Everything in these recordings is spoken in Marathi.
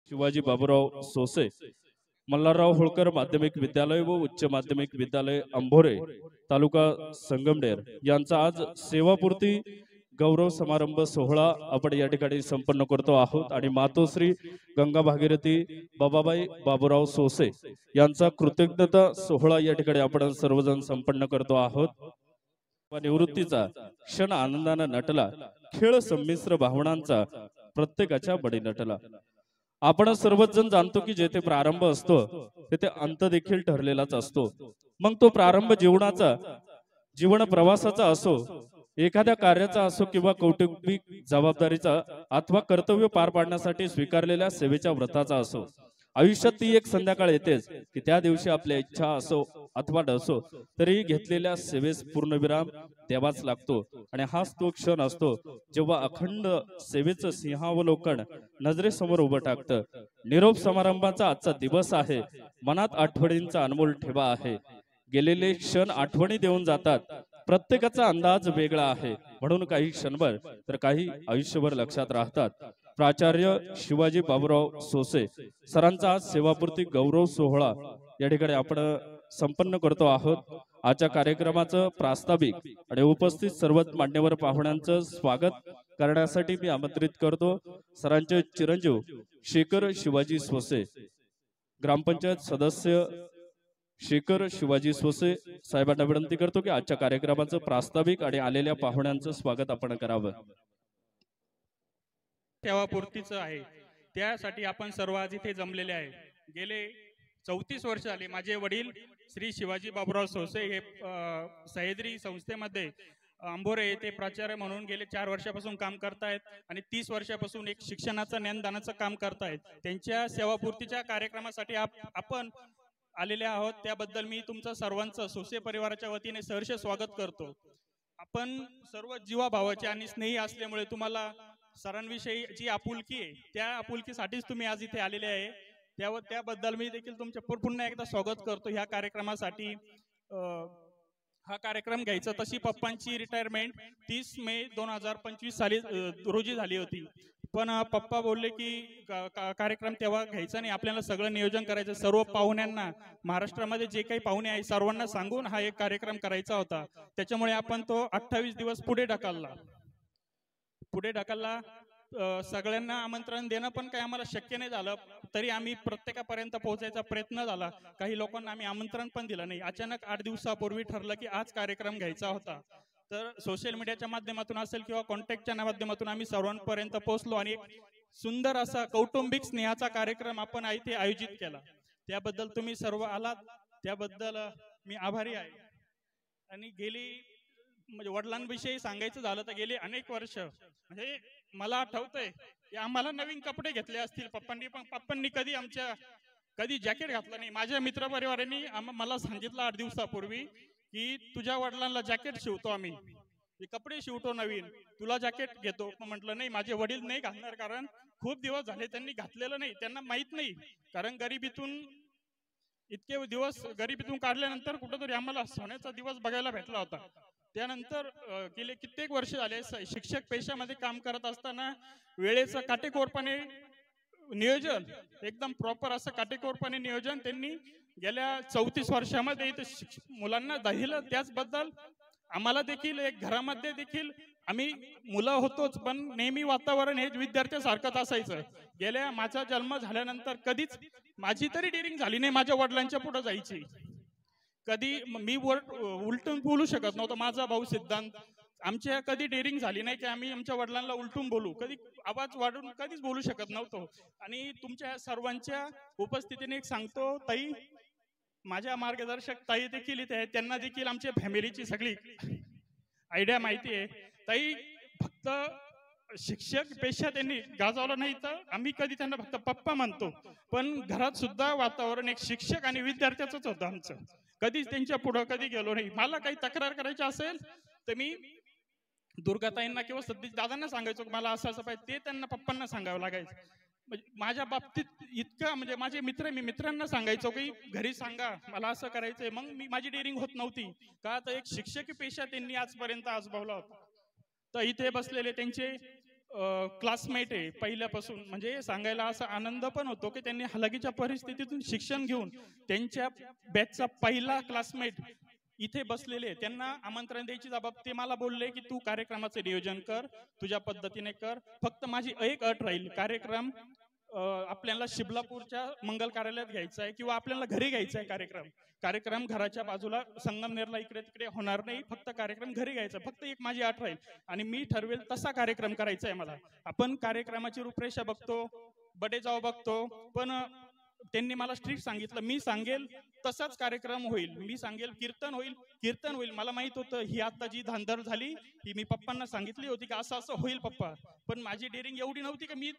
शिवाजी बाबूराव सोसे, मल्हारराव होळकर माध्यमिक विद्यालय व उच्च माध्यमिक विद्यालय अंभोरे तालुका संगमनेर यांचा आज सेवापूर्ती गौरव समारंभ सोहळा आपण या ठिकाणी संपन्न करतो आहोत आणि मातोश्री गंगा भागीरथी बाबाबाई बाबूराव सोसे यांचा कृतज्ञता सोहळा या ठिकाणी आपण सर्वजण संपन्न करतो आहोत। निवृत्तीचा क्षण आनंदाने नटला, खेळ संमिश्र भावनांचा प्रत्येकाच्या बळी नटला। आपण सर्वच जण जाणतो की जेथे प्रारंभ असतो तेथे अंत देखील ठरलेलाच असतो। मग तो प्रारंभ जीवन प्रवासाचा असो, एखाद्या कार्याचा असो किंवा कौटुंबिक जबाबदारीचा अथवा कर्तव्य पार पाडण्यासाठी स्वीकारलेल्या सेवेच्या व्रताचा असो, आयुष्यात ती एक संध्याकाळ येतेच की त्या दिवशी आपल्या इच्छा असो अथवा नसो तरी घेतलेल्या सेवेस पूर्णविराम द्यावाच लागतो। आणि हाच तो क्षण असतो जेव्हा अखंड सेवेचं सिंहावलोकन नजरेसमोर उभं टाकतं। निरोप समारंभाचा आजचा दिवस आहे, मनात आठवणींचा अनमोल ठेवा आहे। गेलेले क्षण आठवणी देऊन जातात, प्रत्येकाचा अंदाज वेगळा आहे, म्हणून काही क्षणभर तर काही आयुष्यभर लक्षात राहतात। प्राचार्य शिवाजी बाबूराव सोसे सरांचा आज सेवापूर्ती गौरव सोहळा या ठिकाणी आपण संपन्न करतो आहोत। आजच्या कार्यक्रमाचं प्रास्ताविक आणि उपस्थित सर्वच मान्यवर पाहुण्यांचं स्वागत करण्यासाठी मी आमंत्रित करतो सरांचे चिरंजीव शेखर शिवाजी सोसे, ग्रामपंचायत सदस्य शेखर शिवाजी सोसे साहेबांना विनंती करतो की आजच्या कार्यक्रमाचं प्रास्ताविक आणि आलेल्या पाहुण्यांचं स्वागत आपण करावं। सेवापूर्तीचं आहे त्यासाठी आपण सर्व आज इथे जमलेले आहे। गेले 34 वर्ष झाले माझे वडील श्री शिवाजी बाबूराव सोसे हे सह्याद्री संस्थेमध्ये अंभोरे येथे प्राचार्य म्हणून गेले 4 वर्षापासून काम करतायत आणि 30 वर्षापासून एक शिक्षणाचं ज्ञानदानाचं काम करतायत। त्यांच्या सेवापूर्तीच्या कार्यक्रमासाठी आपण आलेले आहोत, त्याबद्दल मी तुमचं सर्वांचं सोसे परिवाराच्या वतीने सहर्ष स्वागत करतो। आपण सर्व जीवाभावाचे आणि स्नेही असल्यामुळे तुम्हाला सरांविषयी जी आपुलकी आहे त्या आपुलकीसाठीच तुम्ही आज इथे आलेले आहे, त्याबद्दल मी देखील तुमचे पुन्हा एकदा स्वागत करतो। ह्या कार्यक्रमासाठी हा कार्यक्रम घ्यायचा तशी पप्पांची रिटायरमेंट 30 मे 2025 साली रोजी झाली होती, पण पप्पा बोलले की कार्यक्रम तेव्हा घ्यायचा नाही, आपल्याला सगळं नियोजन करायचं, सर्व पाहुण्यांना महाराष्ट्रामध्ये जे काही पाहुणे आहे सर्वांना सांगून हा एक कार्यक्रम करायचा होता। त्याच्यामुळे आपण तो 28 दिवस पुढे ढकलला। सगळ्यांना आमंत्रण देणं पण काही आम्हाला शक्य नाही झालं, तरी आम्ही प्रत्येकापर्यंत पोहोचायचा प्रयत्न झाला। काही लोकांना आम्ही आमंत्रण पण दिलं नाही। अचानक 8 दिवसापूर्वी ठरलं की आज कार्यक्रम घ्यायचा होता, तर सोशल मीडियाच्या माध्यमातून असेल किंवा कॉन्टॅक्टच्या माध्यमातून आम्ही सर्वांपर्यंत पोहोचलो आणि एक सुंदर असा कौटुंबिक स्नेहाचा कार्यक्रम आपण इथे आयोजित केला। त्याबद्दल तुम्ही सर्व आलात, त्याबद्दल मी आभारी आहे। आणि म्हणजे वडिलांविषयी सांगायचं झालं तर गेली अनेक वर्ष, म्हणजे मला आठवतंय की आम्हाला नवीन कपडे घेतले असतील पप्पांनी, पण पप्पांनी कधी जॅकेट घातलं नाही। माझ्या मित्रपरिवारांनी मला सांगितलं 8 दिवसापूर्वी की तुझ्या वडिलांना जॅकेट शिवतो आम्ही, कपडे शिवतो नवीन, तुला जॅकेट घेतो। म्हटलं नाही, माझे वडील नाही घालणार, कारण खूप दिवस झाले त्यांनी घातलेलं नाही, त्यांना माहित नाही, कारण इतके दिवस गरिबीतून काढल्यानंतर कुठेतरी आम्हाला सोन्याचा दिवस बघायला भेटला होता। त्यानंतर गेले कित्येक वर्ष झाले शिक्षक पेशामध्ये काम करत असताना वेळेचं काटेकोरपणे नियोजन, एकदम प्रॉपर असं काटेकोरपणे नियोजन त्यांनी गेल्या 34 वर्षामध्ये मुलांना दिलं। त्याचबद्दल आम्हाला देखील एक घरामध्ये देखील आम्ही मुलं होतोच, पण नेहमी वातावरण हे विद्यार्थ्यासारखंच असायचं। गेल्या माझा जन्म झाल्यानंतर कधीच माझी तरी डेअरिंग झाली नाही माझ्या वडिलांच्या पुढे जायची, कधी मी उलटून बोलू शकत नव्हतो। माझा भाऊ सिद्धांत, आमच्या कधी डेअरिंग झाली नाही की आम्ही आमच्या वडिलांना उलटून बोलू, कधी आवाज वाढवून कधीच बोलू शकत नव्हतो। आणि तुमच्या सर्वांच्या उपस्थितीने एक सांगतो, ताई माझ्या मार्गदर्शक ताई देखील इथे आहेत, त्यांना देखील आमच्या फॅमिलीची सगळी आयडिया माहिती आहे। ताई फक्त शिक्षक पेशा त्यांनी गाजवला नाही, तर आम्ही कधी त्यांना फक्त पप्पा म्हणतो, पण घरात सुद्धा वातावरण एक शिक्षक आणि विद्यार्थ्याच होतं आमचं, कधीच त्यांच्या पुढे कधी गेलो नाही। मला काही तक्रार करायची असेल तर मी दुर्गाताईंना किंवा सतीश दादांना सांगायचो मला असं असं पाहिजे, ते त्यांना पप्पांना सांगावं लागायचं। माझ्या बाबतीत इतकं म्हणजे माझे मी मित्रांना सांगायचो की घरी सांगा मला असं करायचंय, मग माझी डेअरिंग होत नव्हती का, तर एक शिक्षकी पेशा त्यांनी आजपर्यंत आजमावला होता। तर इथे बसलेले त्यांचे क्लासमेट आहे पहिल्यापासून, म्हणजे सांगायला असा आनंद पण होतो की त्यांनी हलाखीच्या परिस्थितीतून शिक्षण घेऊन त्यांच्या बॅचचा पहिला क्लासमेट इथे बसलेले, त्यांना आमंत्रण द्यायची जबाब ते मला बोलले की तू कार्यक्रमाचं नियोजन कर, तुझ्या पद्धतीने कर, फक्त माझी एक अट राहील, कार्यक्रम आपल्याला शिबलापूरच्या मंगल कार्यालयात घ्यायचा आहे किंवा आपल्याला घरी घ्यायचा आहे कार्यक्रम घराच्या बाजूला संगमनेरला इकडे तिकडे होणार नाही, फक्त कार्यक्रम घरी घ्यायचा, फक्त एक माझी अट राहील आणि मी ठरवेल तसा कार्यक्रम करायचा आहे मला. आपण कार्यक्रमाची रूपरेषा बघतो, बडे जाव बघतो, पण त्यांनी मला स्ट्रिक्ट सांगितलं, मी सांगेल तसाच कार्यक्रम होईल, मी सांगेल कीर्तन होईल. मला माहित होतं ही आता जी धांदर झाली ही मी पप्पांना सांगितली होती की असं असं होईल पप्पा, पण माझी डेअरिंग एवढी नव्हती की मी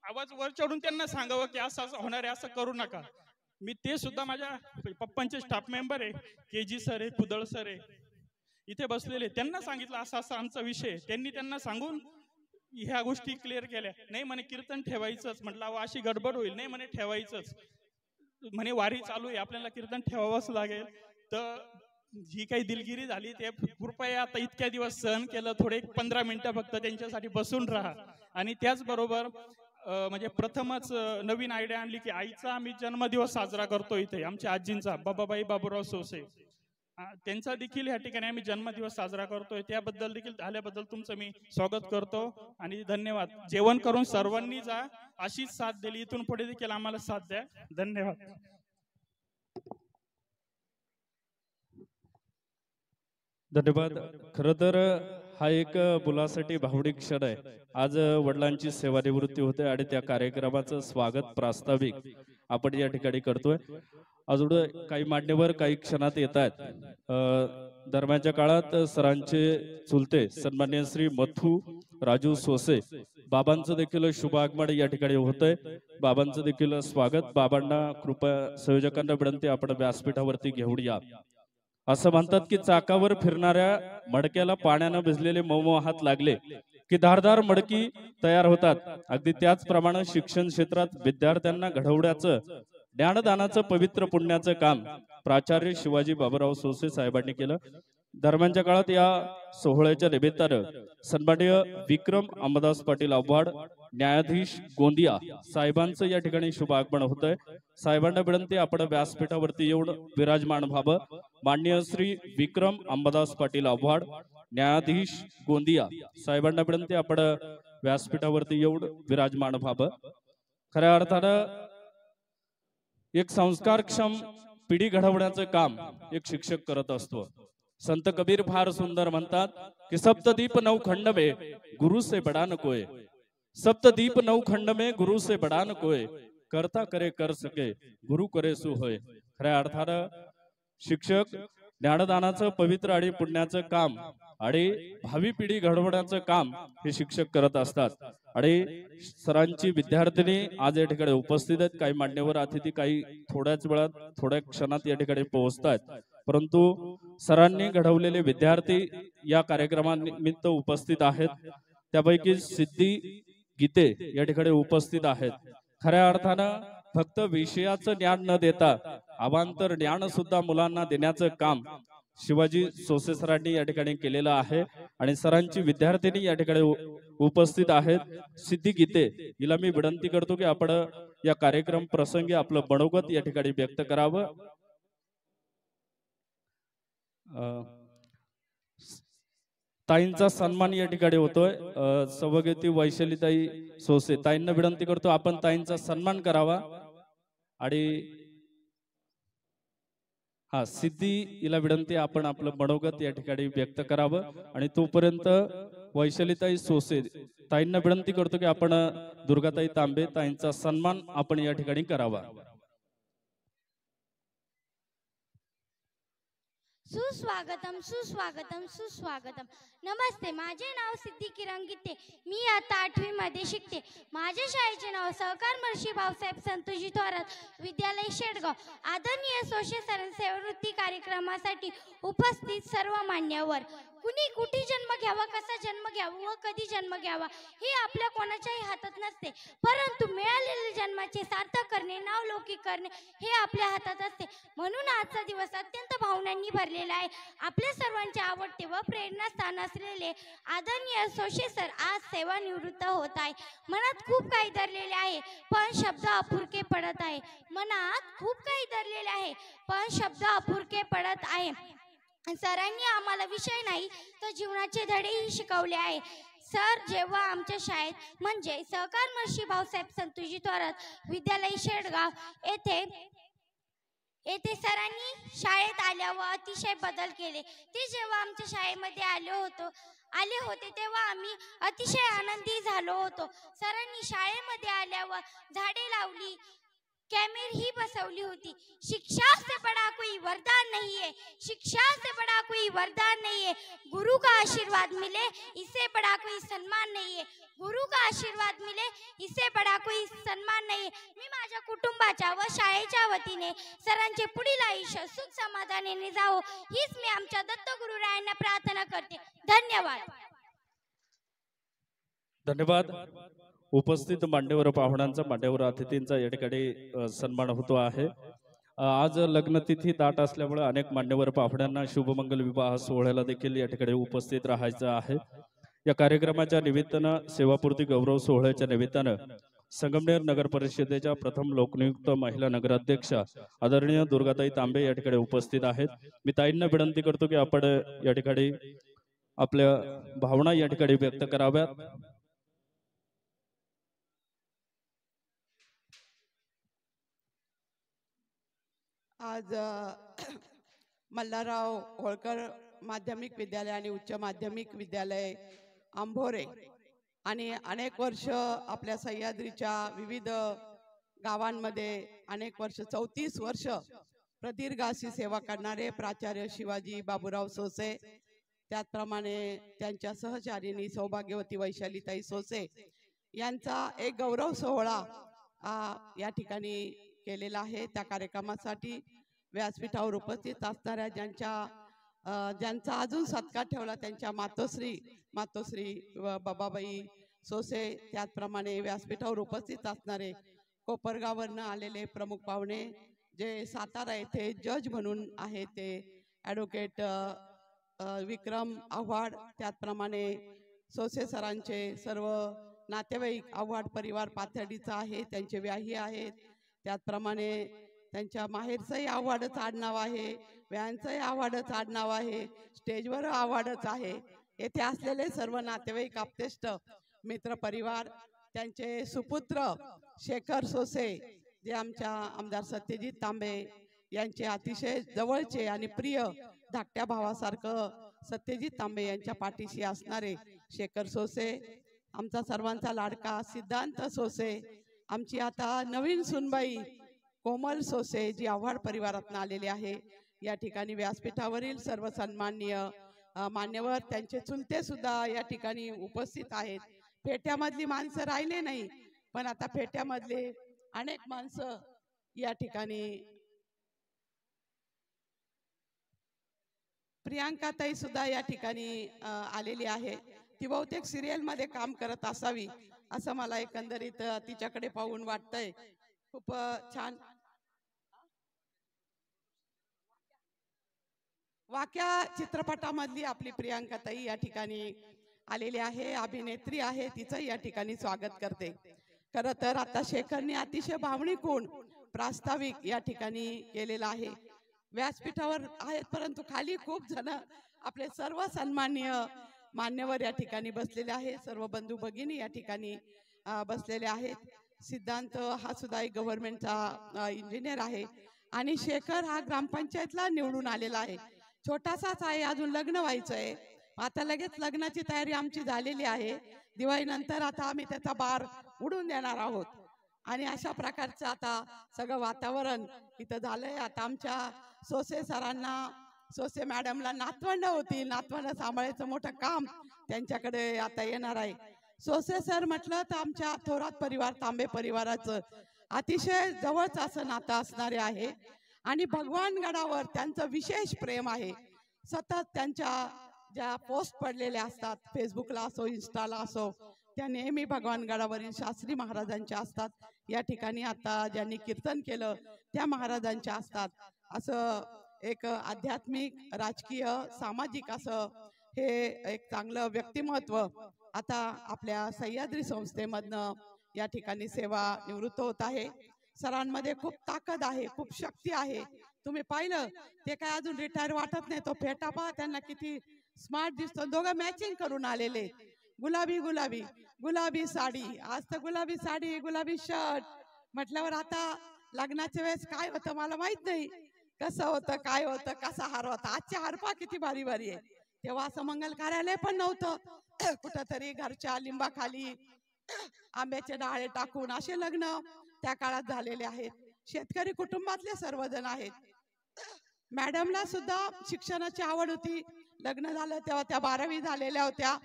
आवाज वर चढून त्यांना सांगावं की असं असं होणार आहे, असं करू नका. मी ते सुद्धा माझ्या पप्पांचे स्टाफ मेंबर आहे, KG सर आहे, कुदळ सर आहे, इथे बसलेले, त्यांना सांगितलं असं असं आमचा विषय, त्यांनी त्यांना सांगून ह्या गोष्टी क्लिअर केल्या. नाही म्हणे कीर्तन ठेवायचंच, म्हटलं अशी गडबड होईल, नाही म्हणे ठेवायचंच, म्हणे वारी चालू आहे आपल्याला कीर्तन ठेवावंच लागेल. तर जी काही दिलगिरी झाली ते कृपया आता इतक्या दिवस सहन केलं, थोडे 15 मिनिटं फक्त त्यांच्यासाठी बसून राहा. आणि त्याचबरोबर म्हणजे प्रथमच नवीन आयडिया आणली की आईचा आम्ही जन्मदिवस साजरा करतो इथे, आमच्या आजींचा, बाबाबाई बाबूराव सोसे, त्यांचा देखील या ठिकाणी आम्ही जन्मदिवस साजरा करतोय. त्याबद्दल देखील आल्याबद्दल तुमचं मी स्वागत करतो आणि धन्यवाद. जेवण करून सर्वांनी जा, अशीच साथ दिली, इथून पुढे देखील आम्हाला साथ द्या. धन्यवाद. धन्यवाद. खर तर हा एक मुलासाठी भावनिक क्षण आहे. आज वडिलांची सेवानिवृत्ती होते आणि त्या कार्यक्रमाचं स्वागत प्रास्ताविक आपण या ठिकाणी करतोय. अजून काही मान्यवर काही क्षणात येत आहेत. दरम्यानच्या काळात सरांचे चुलते सन्मान्य श्री मथू राजू सोसे बाबांचं देखील शुभ आगमन या ठिकाणी होतंय. बाबांचं देखील स्वागत. बाबांना कृपया संयोजकांना विनंती आपण व्यासपीठावरती घेऊन या. असं म्हणतात की चाकावर फिरणाऱ्या मडक्याला पाण्यानं भिजलेले मऊ हात लागले की धारदार मडकी तयार होतात. अगदी त्याचप्रमाणे शिक्षण क्षेत्रात विद्यार्थ्यांना घडवण्याचं ज्ञानदानाचं पवित्र पुण्याचं काम प्राचार्य शिवाजी बाबूराव सोसे साहेबांनी केलं. दरम्यानच्या काळात या सोहळ्याच्या निमित्तानं सन्माननीय विक्रम अंबादास पाटील आव्हाड न्यायाधीश गोंदिया साहेबांचं या ठिकाणी शुभ आगमन होतंय. साहेबांना विनंती आपण व्यासपीठावरती येऊन विराजमान व्हावं. माननीय श्री विक्रम अंबादास पाटील आव्हाड न्यायाधीश गोंदिया साहेबांना विनंती आपण व्यासपीठावरती येऊन विराजमान व्हावं. खऱ्या अर्थानं एक संस्कारक्षम पिढी घडवण्याचं काम एक शिक्षक करत असतो. संत कबीर फार सुंदर म्हणतात की सप्तदीप नौ खंड में गुरु से बड़ा न कोय, सप्तदीप नौ खंड में गुरु से बड़ा न कोय, करता करे कर सके गुरु करे सु होय. खऱ्या अर्थानं शिक्षक ज्ञानदानाचं पवित्र आणि पुण्याचं काम आणि भावी पिढी घडवण्याचं काम हे शिक्षक करत असतात. आणि सरांची विद्यार्थिनी आज या ठिकाणी उपस्थित आहेत. काही मान्यवर अतिथी काही थोड्याच वेळात थोड्या क्षणात या ठिकाणी पोहोचतात. परंतु सरांनी घडवलेले विद्यार्थी या कार्यक्रमानिमित्त उपस्थित आहेत. त्यापैकी सिद्धी गीते या ठिकाणी उपस्थित आहेत. खऱ्या अर्थानं फक्त विषयाचं ज्ञान न देता अवांतर ज्ञान सुद्धा मुलांना देण्याचं काम शिवाजी सोसे सरांनी या ठिकाणी केलेलं आहे. आणि सरांची विद्यार्थिनी या ठिकाणी उपस्थित आहेत. सिद्धी गीते हिला मी विनंती करतो की आपण या कार्यक्रम प्रसंगी आपलं मनोगत या ठिकाणी व्यक्त करावं. ताईंचा सन्मान या ठिकाणी होतोय. सौभाग्यवती वैशालीताई सोसे ताईंना विनंती करतो आपण ताईंचा सन्मान करावा. आणि हा सिद्धी हिला विनंती आपण आपलं मनोगत या ठिकाणी व्यक्त करावं. आणि तोपर्यंत वैशालीताई सोसे ताईंना विनंती करतो की आपण दुर्गाताई तांबे ताईंचा सन्मान आपण या ठिकाणी करावा. सुस्वागतम सुस्वागतम सुस्वागतम. नमस्ते, माझे नाव सिद्धी किरण गीते. मी आता 8वी मध्ये शिकते. माझ्या शाळेचे नाव सहकार महर्षी भाऊसाहेब संतोषी थोरात विद्यालय शेडगाव. आदरणीय सोशे सर सेवानिवृत्ती कार्यक्रमासाठी उपस्थित सर्व मान्यवर, कुणी कुठे जन्म घ्यावा, कसा जन्म घ्यावा व कधी जन्म घ्यावा हे आपल्या कोणाच्याही हातात नसते, परंतु मिळालेल्या जन्माचे सार्थक करणे, नावलौकिक करणे हे आपल्या हातात असते. म्हणून आजचा दिवस अत्यंत भावनांनी भरलेला आहे. आपल्या सर्वांचे आवडते व प्रेरणास्थान असलेले आदरणीय सोशे सर आज सेवानिवृत्त होत आहे. मनात खूप काही धरलेले आहे पण शब्द अपुरके पडत आहे. मनात खूप काही धरलेले आहे पण शब्द अपुरके पडत आहे. सरांनी आम्हाला विषय नाही तर जीवनाचे धडेही शिकवले आहे. सर जेव्हा आमच्या शाळेत म्हणजे सहकार महर्षी भाऊसाहेब संतोषी थोरात विद्यालय शेडगाव येथे सरांनी शाळेत आल्यावर अतिशय बदल केले. ते जेव्हा आमच्या शाळेमध्ये आले होते तेव्हा आम्ही अतिशय आनंदी झालो होतो. सरांनी शाळेमध्ये आल्यावर झाडे लावली, कैमरे ही बसवली होती. शिक्षा से बड़ा कोई वरदान नहीं है, शिक्षा से बड़ा कोई वरदान नहीं है. गुरु का आशीर्वाद मिले इससे बड़ा कोई सम्मान नहीं है. गुरु का आशीर्वाद मिले इससे बड़ा कोई सम्मान नाही. मी माझ्या कुटुंबाच्या व शाळेच्या वतीने सरांचे पुढील आयुष्य सुख समाधानाने जावो हीच मी आमच्या दत्तगुरुरायांना प्रार्थना करते. धन्यवाद. धन्यवाद. उपस्थित मान्यवर पाहुण्यांचा, मान्यवर अतिथींचा या ठिकाणी सन्मान होतो आहे. आज लग्नतिथी दाट असल्यामुळे अनेक मान्यवर पाहुण्यांना शुभमंगल विवाह सोहळ्याला देखील या ठिकाणी उपस्थित राहायचं आहे. या कार्यक्रमाच्या निमित्तानं, सेवापूर्ती गौरव सोहळ्याच्या निमित्तानं संगमनेर नगर परिषदेच्या प्रथम लोकनियुक्त महिला नगराध्यक्षा आदरणीय दुर्गाताई तांबे या ठिकाणी उपस्थित आहेत. मी ताईंना विनंती करतो की आपण या ठिकाणी आपल्या भावना या ठिकाणी व्यक्त कराव्यात. आज मल्हारराव होळकर माध्यमिक विद्यालय आणि उच्च माध्यमिक विद्यालय आंभोरे आणि अनेक वर्ष आपल्या सह्याद्रीच्या विविध गावांमध्ये अनेक वर्ष 34 वर्ष प्रदीर्घ अशी सेवा करणारे प्राचार्य शिवाजी बाबूराव सोसे, त्याचप्रमाणे त्यांच्या सहचारिणी सौभाग्यवती वैशालीताई सोसे यांचा एक गौरव सोहळा या ठिकाणी केलेला आहे. त्या कार्यक्रमासाठी व्यासपीठावर उपस्थित असणाऱ्या ज्यांचा अजून सत्कार ठेवला त्यांच्या मातोश्री बाबाबाई सोसे, त्याचप्रमाणे व्यासपीठावर उपस्थित असणारे कोपरगाववरनं आलेले प्रमुख पाहुणे जे सातारा येथे जज म्हणून आहेत ते ॲडव्होकेट विक्रम आव्हाड, त्याचप्रमाणे सोसे सरांचे सर्व नातेवाईक आव्हाड परिवार पाथर्डीचा आहे, त्यांचे व्याही आहेत, त्याचप्रमाणे त्यांच्या माहेरचंही आव्हाडच आडनाव आहे, व्यांचंही आव्हाडच आडनाव आहे, स्टेजवर आव्हाडच आहे. येथे असलेले सर्व नातेवाईक, आप्तेष्ट, मित्र परिवार, त्यांचे सुपुत्र शेखर सोसे जे आमच्या आमदार सत्यजित तांबे यांचे अतिशय जवळचे आणि प्रिय धाकट्या भावासारखं सत्यजित तांबे यांच्या पाठीशी असणारे शेखर सोसे, आमचा सर्वांचा लाडका सिद्धांत सोसे, आमची आता नवीन सुनबाई कोमल सोसे जी आव्हाड परिवारातून आलेली आहे. या ठिकाणी व्यासपीठावरील सर्व सन्माननीय मान्यवर, त्यांचे चुलते सुद्धा या ठिकाणी उपस्थित आहेत. फेट्यामधली माणसं राहिले नाही पण आता फेट्यामधले अनेक माणसं या ठिकाणी. प्रियांका ताई सुद्धा या ठिकाणी आलेली आहे. ती बहुतेक सिरियल मध्ये काम करत असावी असं मला एकंदरीत तिच्याकडे पाहून वाटतंय. खूप छान. वाक्या चित्रपटामधली आपली प्रियांका ताई या ठिकाणी आलेली आहे, अभिनेत्री आहे, तिचं या ठिकाणी स्वागत करते. खरं तर आता शेखरने अतिशय भावनिक होऊन प्रास्ताविक या ठिकाणी केलेला आहे. व्यासपीठावर आहेत परंतु खाली खूप जण आपले सर्व सन्माननीय मान्यवर या ठिकाणी बसलेले आहेत, सर्व बंधू भगिनी या ठिकाणी बसलेले आहेत. सिद्धांत हा सुद्धा एक गव्हर्नमेंटचा इंजिनियर आहे आणि शेखर हा ग्रामपंचायतला निवडून आलेला आहे. छोटासाच आहे, अजून लग्न व्हायचं आहे. आता लगेच लग्नाची तयारी आमची झालेली आहे. दिवाळीनंतर आता आम्ही त्याचा बार उडून देणार आहोत आणि अशा प्रकारचं आता सगळं वातावरण इथं झालंय. आता आमच्या सोसे सरांना, सोसे मॅडमला नातवंड होती, नातवंड सांभाळायचं मोठं काम त्यांच्याकडे आता येणार आहे. सोसे सर म्हटलं तर आमच्या थोरात परिवार, तांबे परिवाराचं अतिशय जवळच असं नातं असणारे आहे आणि भगवानगडावर त्यांचं विशेष प्रेम आहे. सतत त्यांच्या ज्या पोस्ट पडलेल्या असतात फेसबुकला असो इंस्टाला असो, त्या नेहमी भगवानगडावरील शास्त्री महाराजांच्या असतात. या ठिकाणी आता ज्यांनी कीर्तन केलं त्या महाराजांच्या असतात. असं एक आध्यात्मिक राजकीय सामाजिक असं हे एक चांगलं व्यक्तिमत्व आता आपल्या सह्याद्री संस्थेमधनं या ठिकाणी सेवा निवृत्त होत आहे. सरांमध्ये खूप ताकद आहे, खूप शक्ती आहे. तुम्ही पाहिलं ते काय अजून रिटायर वाटत नाही. तो फेटा पहा त्यांना किती स्मार्ट दिसतो. दोघं मॅचिंग करून आलेले, गुलाबी गुलाबी गुलाबी साडी. आज तर गुलाबी साडी गुलाबी शर्ट म्हटल्यावर आता लग्नाच्या वेळेस काय होतं मला माहित नाही, कसं होतं काय होतं, कसा हार होता. आजचे हार पहा किती भारी भारी आहे. तेव्हा असं मंगल कार्यालय पण नव्हतं. कुठंतरी घरच्या लिंबाखाली आंब्याचे डाळे टाकून असे लग्न त्या काळात झालेले आहेत. शेतकरी कुटुंबातले सर्वजण आहेत. मॅडमला सुद्धा शिक्षणाची आवड होती. लग्न झालं तेव्हा त्या 12वी झालेल्या होत्या,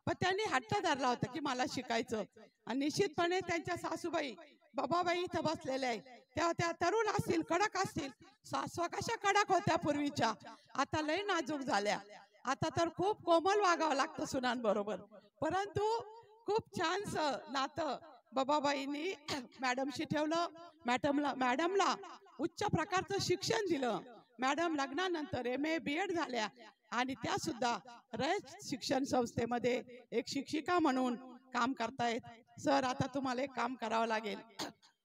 पण त्यांनी हट्ट धरला होता की मला शिकायचं. आणि निश्चितपणे त्यांच्या सासूबाई बाबाबाई इथं बसलेल्या आहे, तेव्हा त्या तरुण असतील, कडक असतील. सासवा कशा कडक होत्या पूर्वीच्या, आता लय नाजूक झाल्या. आता तर खूप कोमल वागावं लागतं सुनांबरोबर. परंतु खूप छानसं नातं बाबाबाईंनी मॅडमशी ठेवलं. मॅडमला उच्च प्रकारचं शिक्षण दिलं. मॅडम लग्नानंतर MA BEd झाल्या आणि त्या सुद्धा रयत शिक्षण संस्थेमध्ये एक शिक्षिका म्हणून काम करतायत. सर आता तुम्हाला एक काम करावं लागेल.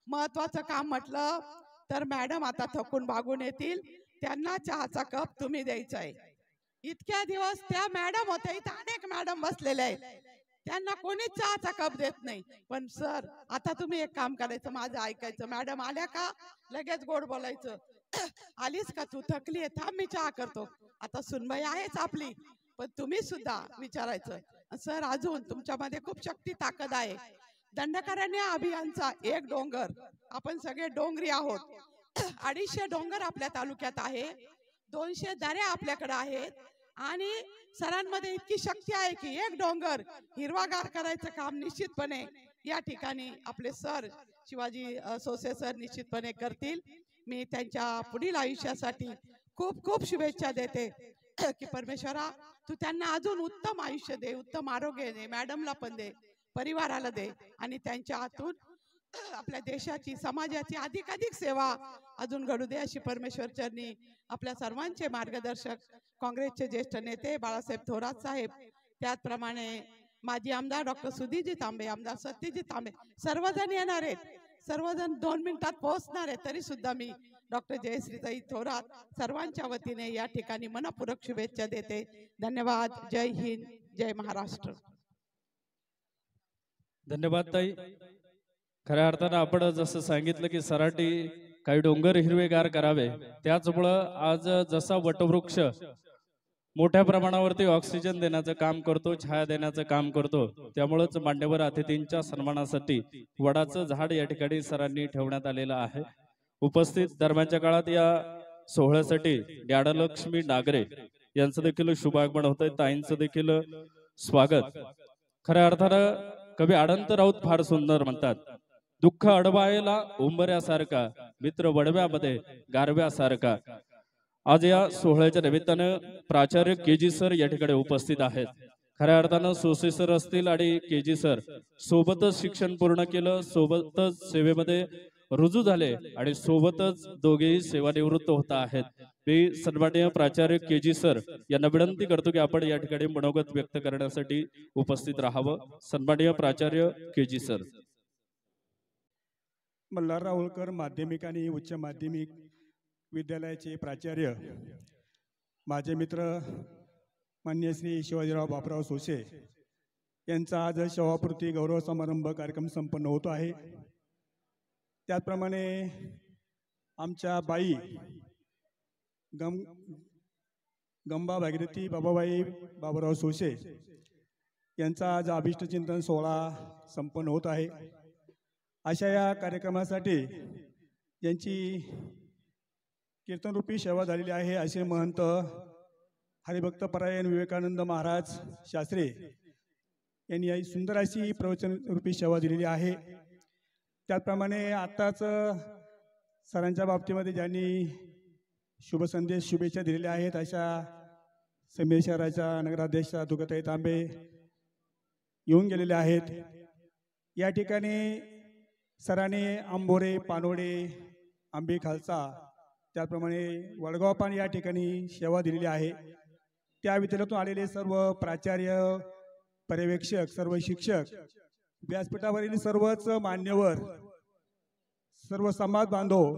महत्वाचं काम म्हटलं तर मॅडम आता थकून भागून येतील, त्यांना चहाचा कप तुम्ही द्यायचा आहे. इतक्या दिवस त्या मॅडम होत्या, इथं अनेक मॅडम बसलेल्या आहेत, त्यांना कोणीच चहाचा कप देत नाही. पण सर आता तुम्ही एक काम करायचं, माझं ऐकायचं. मॅडम आल्या का लगेच गोड बोलायचं, आलीस का तू, थकली आहे, थांब मी चहा करतो. आता सुनबाई आहेच आपली, पण तुम्ही सुद्धा विचारायचं, सर अजून तुमच्यामध्ये खूप शक्ती ताकद आहे. दंडकारण्य अभियानचा एक डोंगर, आपण सगळे डोंगरी आहोत. 250 डोंगर आपल्या तालुक्यात आहे, 200 दऱ्या आपल्याकडे आहेत. आणि सरांमध्ये इतकी शक्ती आहे की एक डोंगर हिरवागार करायचं काम निश्चितपणे या ठिकाणी आपले सर शिवाजी सोसे सर निश्चितपणे करतील. मी त्यांच्या पुढील आयुष्यासाठी खूप खूप शुभेच्छा देते की परमेश्वरा तू त्यांना अजून उत्तम आयुष्य दे, उत्तम आरोग्य दे, मॅडमला पण दे, परिवाराला दे. आणि त्यांच्या हातून आपल्या देशाची समाजाची अधिकाधिक सेवा अजून घडू दे अशी परमेश्वर चरणी आपल्या सर्वांचे मार्गदर्शक काँग्रेसचे ज्येष्ठ नेते बाळासाहेब थोरात साहेब, त्याचप्रमाणे माजी आमदार डॉक्टर सुधीजी तांबे, आमदार सत्यजी तांबे, सर्वजण येणार आहेत. सर्वजण 2 मिनिटात पोहोचणार आहेत. तरी सुद्धा मी डॉक्टर जयश्रीताई थोरात सर्वांच्या वतीने या ठिकाणी मनपूर्वक शुभेच्छा देते. धन्यवाद. जय हिंद, जय महाराष्ट्र. धन्यवाद ताई. खऱ्या अर्थानं आपण जसं सांगितलं की सराटी काही डोंगर हिरवेगार करावे, त्याचमुळं आज जसा वटवृक्ष मोठ्या प्रमाणावरती ऑक्सिजन देण्याचं काम करतो, छाया देण्याचं काम करतो, त्यामुळेच मान्यवर अतिथींच्या सन्मानासाठी वडाचं झाड या ठिकाणी सरांनी ठेवण्यात आलेलं आहे. उपस्थित दरम्यानच्या काळात या सोहळ्यासाठी ड्याडलक्ष्मी नागरे यांचं देखील शुभागमन होतंय. ताईंचं देखील स्वागत. खऱ्या अर्थानं कवी अनंत राऊत फार सुंदर म्हणतात, दुःख अडवायला उंबऱ्यासारखा, मित्र वडव्यामध्ये गारव्यासारखा. आज या सोहळ्याच्या निमित्तानं प्राचार्य KG सर या ठिकाणी उपस्थित आहेत. खऱ्या अर्थानं सोसे सर असतील आणि KG सर सोबतच शिक्षण पूर्ण केलं, सोबतच सेवेमध्ये रुजू झाले आणि सोबतच दोघेही सेवानिवृत्त होत आहेत. मी सन्माननीय प्राचार्य KG सर यांना विनंती करतो की आपण या ठिकाणी मनोगत व्यक्त करण्यासाठी उपस्थित राहावं. सन्माननीय प्राचार्य KG सर. मल्हारराव होळकर माध्यमिक आणि उच्च माध्यमिक विद्यालयाचे प्राचार्य, माझे मित्र मान्य श्री शिवाजीराव बापराव सोसे यांचा आज सेवापूर्ती गौरव समारंभ कार्यक्रम संपन्न होतो आहे. त्याचप्रमाणे आमच्या बाई गंबा भागीरथी बाबाबाई बाबूराव सोसे यांचा आज अभिष्टचिंतन सोहळा संपन्न होत आहे. अशा या कार्यक्रमासाठी ज्यांची कीर्तनरूपी सेवा झालेली आहे असे महंत हरिभक्त परायण विवेकानंद महाराज शास्त्री यांनी ही सुंदर अशी प्रवचनरूपी सेवा दिलेली आहे. त्याचप्रमाणे आत्ताच सरांच्या बाबतीमध्ये ज्यांनी शुभसंदेश शुभेच्छा दिलेल्या आहेत अशा समेर शहराच्या नगराध्यक्ष दुर्गाताई तांबे येऊन गेलेले आहेत. या ठिकाणी सरांनी आंबोरे, पानोडे, आंबे खालसा त्याप्रमाणे वडगाव पान या ठिकाणी सेवा दिलेली आहे. त्या विद्यालयातून आलेले सर्व प्राचार्य, पर्यवेक्षक, सर्व शिक्षक, व्यासपीठावरील सर्वच मान्यवर, सर्व समाज बांधव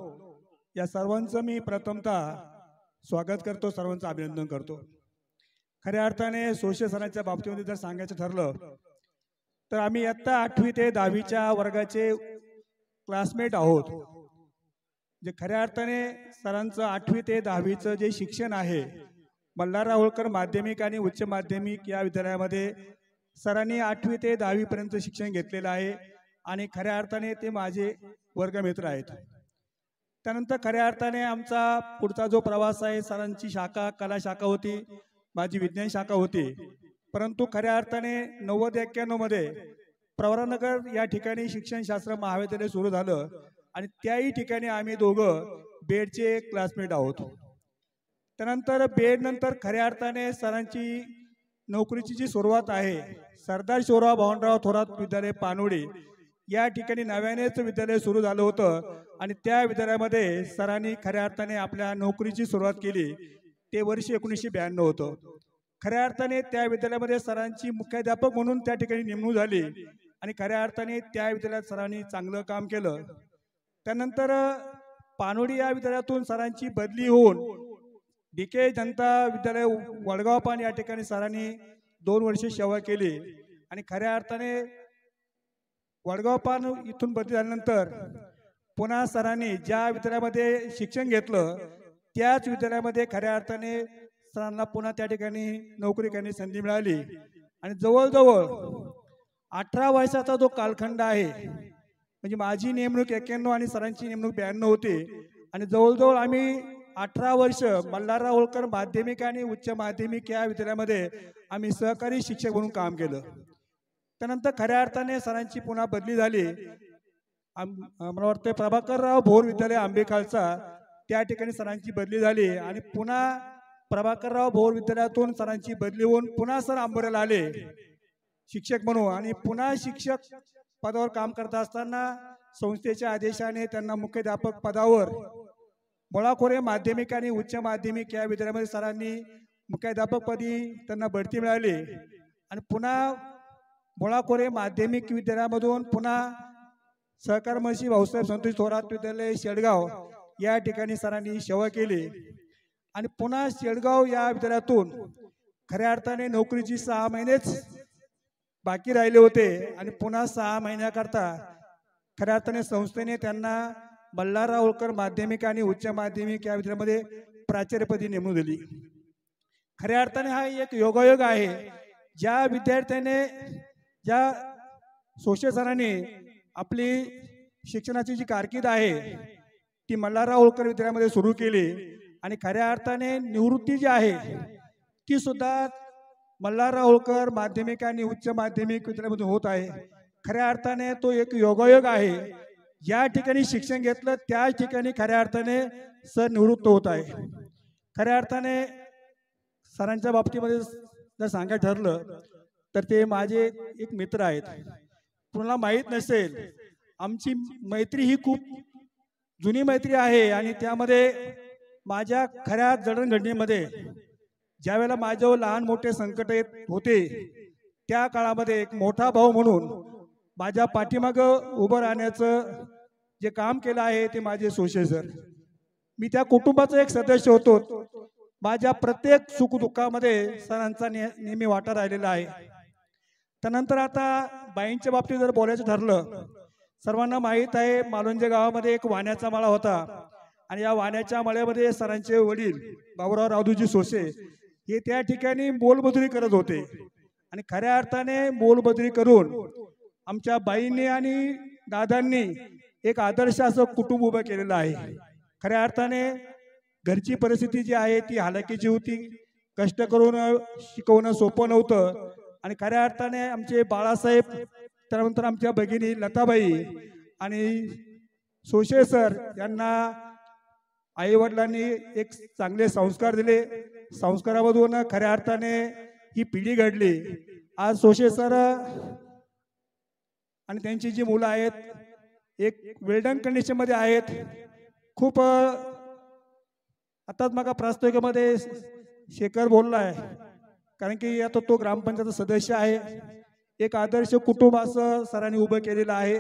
या सर्वांचं मी प्रथमतः स्वागत करतो, सर्वांचं अभिनंदन करतो. खऱ्या अर्थाने सोशल सरांच्या बाबतीमध्ये जर सांगायचं ठरलं तर आम्ही इयत्ता 8वी ते 10वीच्या वर्गाचे क्लासमेट आहोत. जे खऱ्या अर्थाने सरांचं 8वी ते 10वीचं जे शिक्षण आहे मल्हारराव होळकर माध्यमिक आणि उच्च माध्यमिक या विद्यालयामध्ये सरांनी 8वी ते 10वी पर्यंत शिक्षण घेतलेलं आहे आणि खऱ्या अर्थाने ते माझे वर्गमित्र आहेत. त्यानंतर खऱ्या अर्थाने आमचा पुढचा जो प्रवास आहे, सरांची शाखा कला शाखा होती, माझी विज्ञान शाखा होती, परंतु खऱ्या अर्थाने 90-91 मध्ये प्रवरानगर या ठिकाणी शिक्षणशास्त्र महाविद्यालय सुरू झालं आणि त्याही ठिकाणी आम्ही दोघं बेडचे क्लासमेट आहोत. त्यानंतर बेड नंतर खऱ्या अर्थाने सरांची नोकरीची जी सुरुवात आहे सरदार शिवराव भाऊंराव थोरात विद्यालय पानोडी या ठिकाणी नव्यानेच विद्यालय सुरू झालं होतं आणि त्या विद्यालयामध्ये सरांनी खऱ्या अर्थाने आपल्या नोकरीची सुरुवात केली. ते वर्ष 1992 होतं. खऱ्या अर्थाने त्या विद्यालयामध्ये सरांची मुख्याध्यापक म्हणून त्या ठिकाणी नेमणूक झाली आणि खऱ्या अर्थाने त्या विद्यालयात सरांनी चांगलं काम केलं. त्यानंतर पानोडी या विद्यालयातून सरांची बदली होऊन DK जनता विद्यालय वडगाव पान या ठिकाणी सरांनी 2 वर्ष सेवा केली आणि खऱ्या अर्थाने वडगाव पान इथून बदली झाल्यानंतर पुन्हा सरांनी ज्या विद्यालयामध्ये शिक्षण घेतलं त्याच विद्यालयामध्ये खऱ्या अर्थाने सरांना पुन्हा त्या ठिकाणी नोकरी करण्याची संधी मिळाली आणि जवळजवळ 18 वर्षाचा जो कालखंड आहे, म्हणजे माझी नेमणूक 91 आणि सरांची नेमणूक 92 होती आणि जवळजवळ आम्ही 18 वर्ष मल्हारराव होळकर माध्यमिक आणि उच्च माध्यमिक या विद्यालयामध्ये आम्ही सहकारी शिक्षक म्हणून काम केलं. त्यानंतर खऱ्या अर्थाने सरांची पुन्हा बदली झाली. मला वाटतं प्रभाकरराव भोर विद्यालय आंबे खालसा त्या ठिकाणी सरांची बदली झाली आणि पुन्हा प्रभाकरराव भोर विद्यालयातून सरांची बदली होऊन पुन्हा सर आंबोऱ्याला आले शिक्षक म्हणून आणि पुन्हा शिक्षक पदावर काम करत असताना संस्थेच्या आदेशाने त्यांना मुख्याध्यापक पदावर मुळाखोरे माध्यमिक आणि उच्च माध्यमिक या विद्यालयामध्ये सरांनी मुख्याध्यापकपदी त्यांना बढती मिळाली आणि पुन्हा मुळाखोरे माध्यमिक विद्यालयामधून पुन्हा सहकार महर्षी भाऊसाहेब संतोषी थोरात विद्यालय शेडगाव या ठिकाणी सरांनी सेवा केली आणि पुन्हा शेडगाव या विद्यालयातून खऱ्या अर्थाने नोकरीची 6 महिनेच बाकी राहिले होते आणि पुन्हा 6 महिन्याकरता खऱ्या अर्थाने संस्थेने त्यांना मल्हारराव होळकर माध्यमिक आणि उच्च माध्यमिक या विद्यालयामध्ये प्राचार्यपदी नेमणूक दिली. खऱ्या अर्थाने हा एक योगायोग आहे. ज्या विद्यार्थ्याने ज्या सोशल सरांनी आपली शिक्षणाची जी कारकीर्द आहे ती मल्हारराव होळकर विद्यालयामध्ये सुरू केली आणि खऱ्या अर्थाने निवृत्ती जी आहे ती सुद्धा मल्हारराव होळकर माध्यमिक आणि उच्च माध्यमिक विद्यालयामधून होत आहे. खऱ्या अर्थाने तो एक योगायोग आहे. ज्या ठिकाणी शिक्षण घेतलं त्याच ठिकाणी खऱ्या अर्थाने सर निवृत्त होत आहे. खऱ्या अर्थाने सरांच्या बाबतीमध्ये जर सांगायचं ठरलं तर ते माझे एक मित्र आहेत. कुणाला माहीत नसेल आमची मैत्री ही खूप जुनी मैत्री आहे आणि त्यामध्ये माझ्या खऱ्या जडणघडणीमध्ये ज्या वेळेला माझ्यावर लहान मोठे संकट येत होते त्या काळामध्ये एक मोठा भाऊ म्हणून माझ्या पाठीमागं उभं राहण्याचं जे काम केलं आहे ते माझे सोशल सर. मी त्या कुटुंबाचा एक सदस्य होतो. माझ्या प्रत्येक सुखदुःखामध्ये सरांचा नेहमी वाटा राहिलेला आहे. त्यानंतर आता बाईंच्या बाबतीत जर बोलायचं ठरलं, सर्वांना माहीत आहे मालुंजे गावामध्ये एक वाण्याचा मळा होता आणि या वाण्याच्या मळ्यामध्ये सरांचे वडील बाबूराव रावधूजी सोसे हे त्या ठिकाणी मोलमजुरी करत होते आणि खऱ्या अर्थाने मोलमजुरी करून आमच्या बाईंनी आणि दादांनी एक आदर्श असं कुटुंब उभं केलेलं आहे. खऱ्या अर्थाने घरची परिस्थिती जी आहे ती हालाकीची होती. कष्ट करून शिकवणं सोपं नव्हतं आणि खऱ्या अर्थाने आमचे बाळासाहेब, त्यानंतर आमच्या भगिनी लताबाई आणि सोशे सर यांना आई वडिलांनी एक चांगले संस्कार दिले, संस्कारामधून खऱ्या अर्थाने ही पिढी घडली. आज सोशे सर आणि त्यांची जी मुलं आहेत एक वेल्डन कंडिशनमध्ये आहेत. खूप आताच मग प्रास्ताविकेमध्ये शेखर बोलला आहे, कारण की आता तो ग्रामपंचायत सदस्य आहे. एक आदर्श कुटुंब असं सरांनी उभं केलेलं आहे.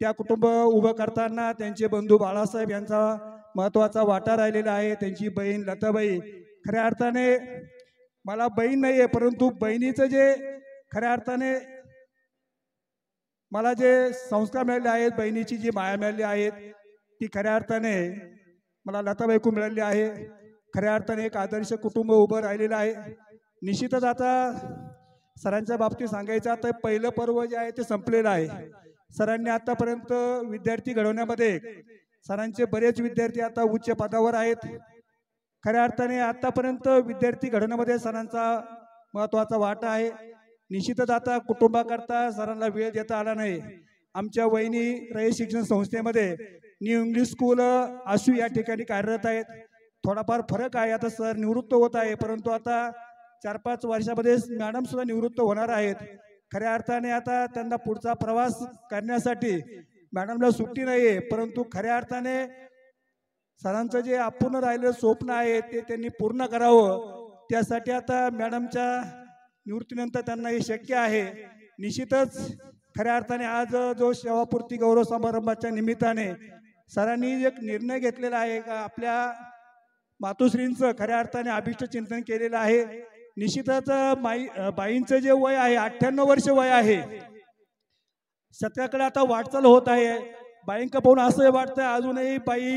त्या कुटुंब उभं करताना त्यांचे बंधू बाळासाहेब यांचा महत्त्वाचा वाटा राहिलेला आहे. त्यांची बहीण लताबाई, खऱ्या अर्थाने मला बहीण नाही आहे, परंतु बहिणीचं जे खऱ्या अर्थाने मला जे संस्कार मिळाले आहेत, बहिणीची जी माया मिळाली आहेत, ती खऱ्या अर्थाने मला लताबाईकू मिळाली आहे. खऱ्या अर्थाने एक आदर्श कुटुंब उभं राहिलेलं आहे. निश्चितच आता सरांच्या बाबतीत सांगायचं, आता पहिलं पर्व जे आहे ते संपलेलं आहे. सरांनी आतापर्यंत विद्यार्थी घडवण्यामध्ये सरांचे बरेच विद्यार्थी आता उच्च पदावर आहेत. खऱ्या अर्थाने आतापर्यंत विद्यार्थी घडवण्यामध्ये सरांचा महत्त्वाचा वाटा आहे. निश्चितच आता कुटुंबाकरता सरांना वेळ देता आला नाही. आमच्या वहिनी रयत शिक्षण संस्थेमध्ये न्यू इंग्लिश स्कूल आसू या ठिकाणी कार्यरत आहेत. थोडाफार फरक आहे, आता सर निवृत्त होत आहे, परंतु आता 4-5 वर्षामध्ये मॅडम सुद्धा निवृत्त होणार आहेत. खऱ्या अर्थाने आता त्यांना पुढचा प्रवास करण्यासाठी मॅडमला सुट्टी नाही आहे, परंतु खऱ्या अर्थाने सरांचं जे अपूर्ण राहिलेलं स्वप्न आहे ते त्यांनी पूर्ण करावं. त्यासाठी आता मॅडमच्या निवृत्तीनंतर त्यांना हे शक्य आहे. निश्चितच खऱ्या अर्थाने आज जो सेवापूर्ती गौरव समारंभाच्या निमित्ताने सरांनी एक निर्णय घेतलेला आहे का आपल्या मातोश्रींचं खऱ्या अर्थाने अभिष्ट चिंतन केलेलं आहे. निश्चितच बाईंचं जे वय आहे 98 वर्ष वय आहे. सत्याकडे आता वाटचाल होत आहे. बाईंका पाहून असं वाटतं अजूनही बाई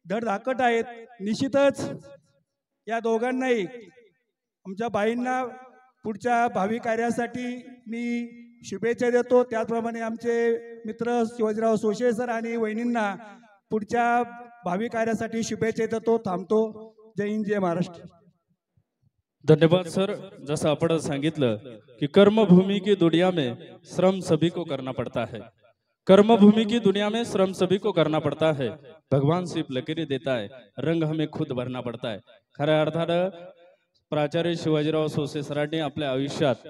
धडधाकट आहेत. निश्चितच या दोघांनाही आमच्या बाईंना पुढच्या भावी कार्यासाठी मी शुभेच्छा देतो. त्याचप्रमाणे आमचे मित्र शिवाजीराव सोशे सर आणि वहिनींना पुढच्या भावी कार्यासाठी शुभेच्छा देतो. थांबतो. जय हिंद, जय महाराष्ट्र. धन्यवाद सर. जसं आपण सांगितलं की कर्मभूमि की दुनिया में श्रम सभी को करना पड़ता है. कर्मभूमि की दुनिया में श्रम सभी को करना पड़ता है. भगवान सिर्फ लकीरें देता है, रंग हमें खुद भरना पड़ता है. खऱ्या अर्थानं प्राचार्य शिवाजीराव सोसे सरांनी आपल्या आयुष्यात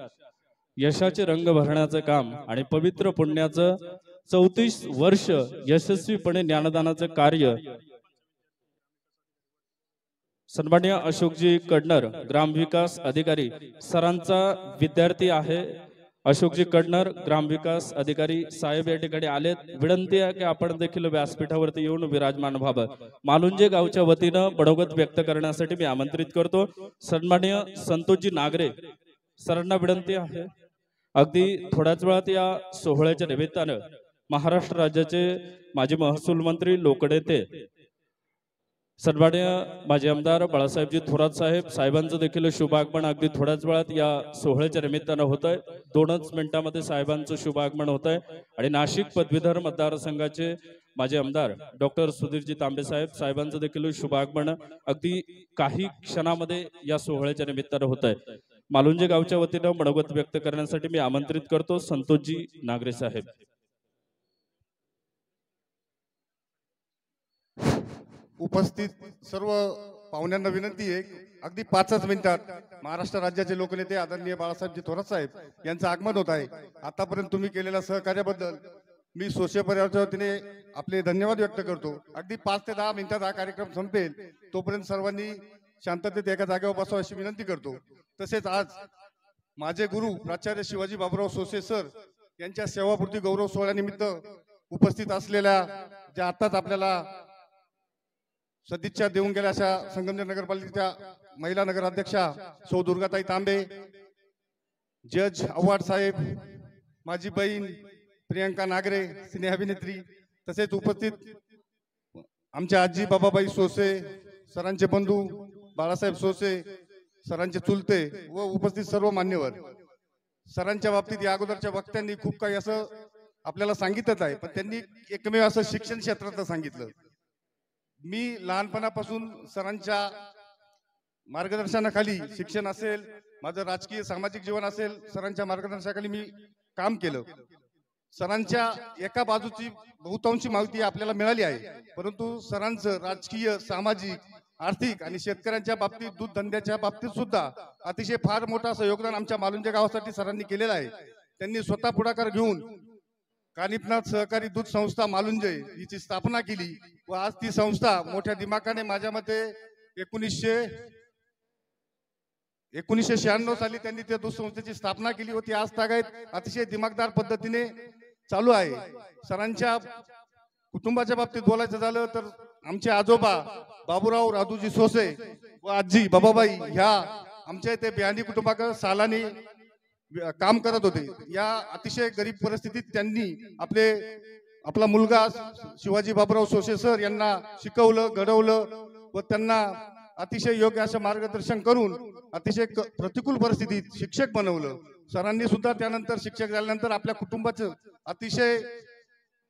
यशाचे रंग भरण्याचं काम आणि पवित्र पुण्याचं 34 वर्ष यशस्वीपणे ज्ञानदानाचं कार्य सन्माननीय अशोकजी कडनर ग्रामविकास अधिकारी सरांचा विद्यार्थी आहे. अशोकजी कडनर ग्रामविकास अधिकारी साहेब या ठिकाणी आलेत. विनंती आहे की आपण देखील व्यासपीठावरती येऊन विराजमान व्हावं. मालुंजे गावच्या वतीनं मनोगत व्यक्त करण्यासाठी मी आमंत्रित करतो सन्माननीय संतोषजी नागरे सरांना विनंती आहे. अगदी थोड्याच वेळात या सोहळ्याच्या निमित्तानं महाराष्ट्र राज्याचे माजी महसूल मंत्री लोकनेते सन्माननीय माजी आमदार बाळासाहेबजी थोरात साहेबांचं देखील शुभागमन अगदी थोड्याच वेळात या सोहळ्याच्या निमित्तानं होत आहे. 2च मिनिटांमध्ये साहेबांचं शुभागमन होत आहे. आणि नाशिक पदवीधर मतदारसंघाचे माजी आमदार डॉक्टर सुधीरजी तांबे साहेबांचं देखील शुभागमन अगदी काही क्षणामध्ये या सोहळ्याच्या निमित्तानं होत आहे. मालुंजे गावच्या वतीनं मनोगत व्यक्त करण्यासाठी मी आमंत्रित करतो संतोषजी नागरे साहेब. उपस्थित सर्व पाहुण्यांना विनंती आहे अगदी 5च मिनिटात महाराष्ट्र राज्याचे लोकनेते आदरणीय बाळासाहेबजी थोरात साहेब यांचं आगमन होत आहे. आतापर्यंत तुम्ही केलेल्या सहकार्याबद्दल मी सोशल परिवाराच्या वतीने आपले धन्यवाद व्यक्त करतो. अगदी 5 ते 10 मिनिटात हा कार्यक्रम संपेल, तोपर्यंत सर्वांनी शांततेत एका जागेवर बसावं अशी विनंती करतो. तसेच आज माझे गुरु प्राचार्य शिवाजी बाबूराव सोसे सर यांच्या सेवापूर्ती गौरव सोहळ्यानिमित्त उपस्थित असलेल्या ज्या आताच आपल्याला सदिच्छा देऊन गेल्या अशा संगमनेर नगरपालिकेच्या महिला नगराध्यक्षा सौ दुर्गाताई तांबे, जज अवॉर्ड साहेब, माझी बहीण प्रियंका नागरे सिने अभिनेत्री, तसेच उपस्थित आमच्या आजी बाबाबाई सोसे सरांचे बंधू बाळासाहेब सोसे सरांचे चुलते व उपस्थित सर्व मान्यवर. सरांच्या बाबतीत या अगोदरच्या वक्त्यांनी खूप काही असं आपल्याला सांगितलं आहे, पण त्यांनी एकमेव असं शिक्षण क्षेत्रातलं सांगितलं. मी लहानपणापासून सरांच्या मार्गदर्शनाखाली शिक्षण असेल, माझं राजकीय सामाजिक जीवन असेल, सरांच्या मार्गदर्शनाखाली मी काम केलं. सरांच्या एका बाजूची बहुतांशी माहिती आपल्याला मिळाली आहे, परंतु सरांचं राजकीय, सामाजिक, आर्थिक आणि शेतकऱ्यांच्या बाबतीत, दूध धंद्याच्या बाबतीत सुद्धा अतिशय फार मोठं असं योगदान आमच्या मालुंजे गावासाठी सरांनी केलेलं आहे. त्यांनी स्वतः पुढाकार घेऊन कानिफनाथ सहकारी दूध संस्था मालुंजे हिची स्थापना केली व आज ती संस्था मोठ्या दिमाखाने, माझ्या मते 1996 साली त्यांनी त्या दूध संस्थेची स्थापना केली होती. आज तागायत अतिशय दिमागदार पद्धतीने चालू आहे. सरांच्या कुटुंबाच्या बाबतीत बोलायचं झालं तर आमचे आजोबा बाबूराव राजूजी सोसे व आजी बाबाबाई ह्या आमच्या इथे बिहानी कुटुंबाकडे सालानी काम करत होते. या अतिशय गरीब परिस्थितीत त्यांनी आपला मुलगा शिवाजी बाबूराव सोसे सर यांना शिकवलं, घडवलं व त्यांना अतिशय योग्य असं मार्गदर्शन करून अतिशय प्रतिकूल परिस्थितीत शिक्षक बनवलं. सरांनी सुद्धा त्यानंतर शिक्षक झाल्यानंतर आपल्या कुटुंबाचं अतिशय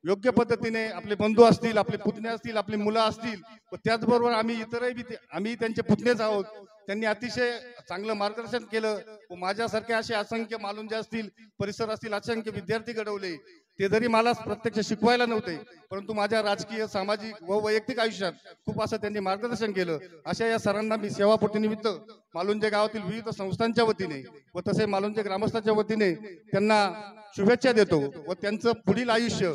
योग्य पद्धतीने, आपले बंधू असतील, आपले पुतणे असतील, आपली मुलं असतील व त्याचबरोबर आम्ही त्यांचे पुतणेच आहोत, त्यांनी अतिशय चांगलं मार्गदर्शन केलं व माझ्यासारखे असे असंख्य मालुंजे असतील, परिसर असतील, असंख्य विद्यार्थी घडवले. ते जरी मला प्रत्यक्ष शिकवायला नव्हते, परंतु माझ्या राजकीय, सामाजिक व वैयक्तिक आयुष्यात खूप असं त्यांनी मार्गदर्शन केलं. अशा या सरांना मी सेवापोटीनिमित्त मालुंजे गावातील विविध संस्थांच्या वतीने व तसे मालुंजे ग्रामस्थांच्या वतीने त्यांना शुभेच्छा देतो व त्यांचं पुढील आयुष्य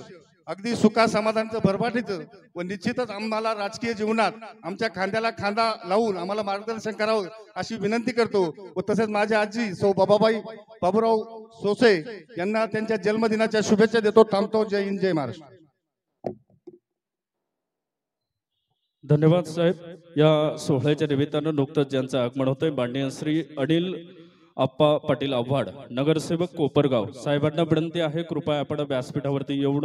अगदी सुखा समाधानाचं, भरभराटीचं व निश्चितच आम्हाला राजकीय जीवनात आमच्या खांद्याला खांदा लावून आम्हाला मार्गदर्शन करावं अशी विनंती करतो. व तसेच माझ्या आजी सौ बाबाबाई बाबूराव सोसे यांना त्यांच्या जन्मदिनाच्या शुभेच्छा देतो. थांबतो. जय हिंद, जय महाराष्ट्र. धन्यवाद साहेब. या सोहळ्याच्या निमित्तानं नुकतंच ज्यांचं आगमन होतंय माननीय श्री अनिल आप्पा पाटील आव्हाड, नगरसेवक कोपरगाव, साहेबांना विनंती आहे कृपया आपण व्यासपीठावरती येऊन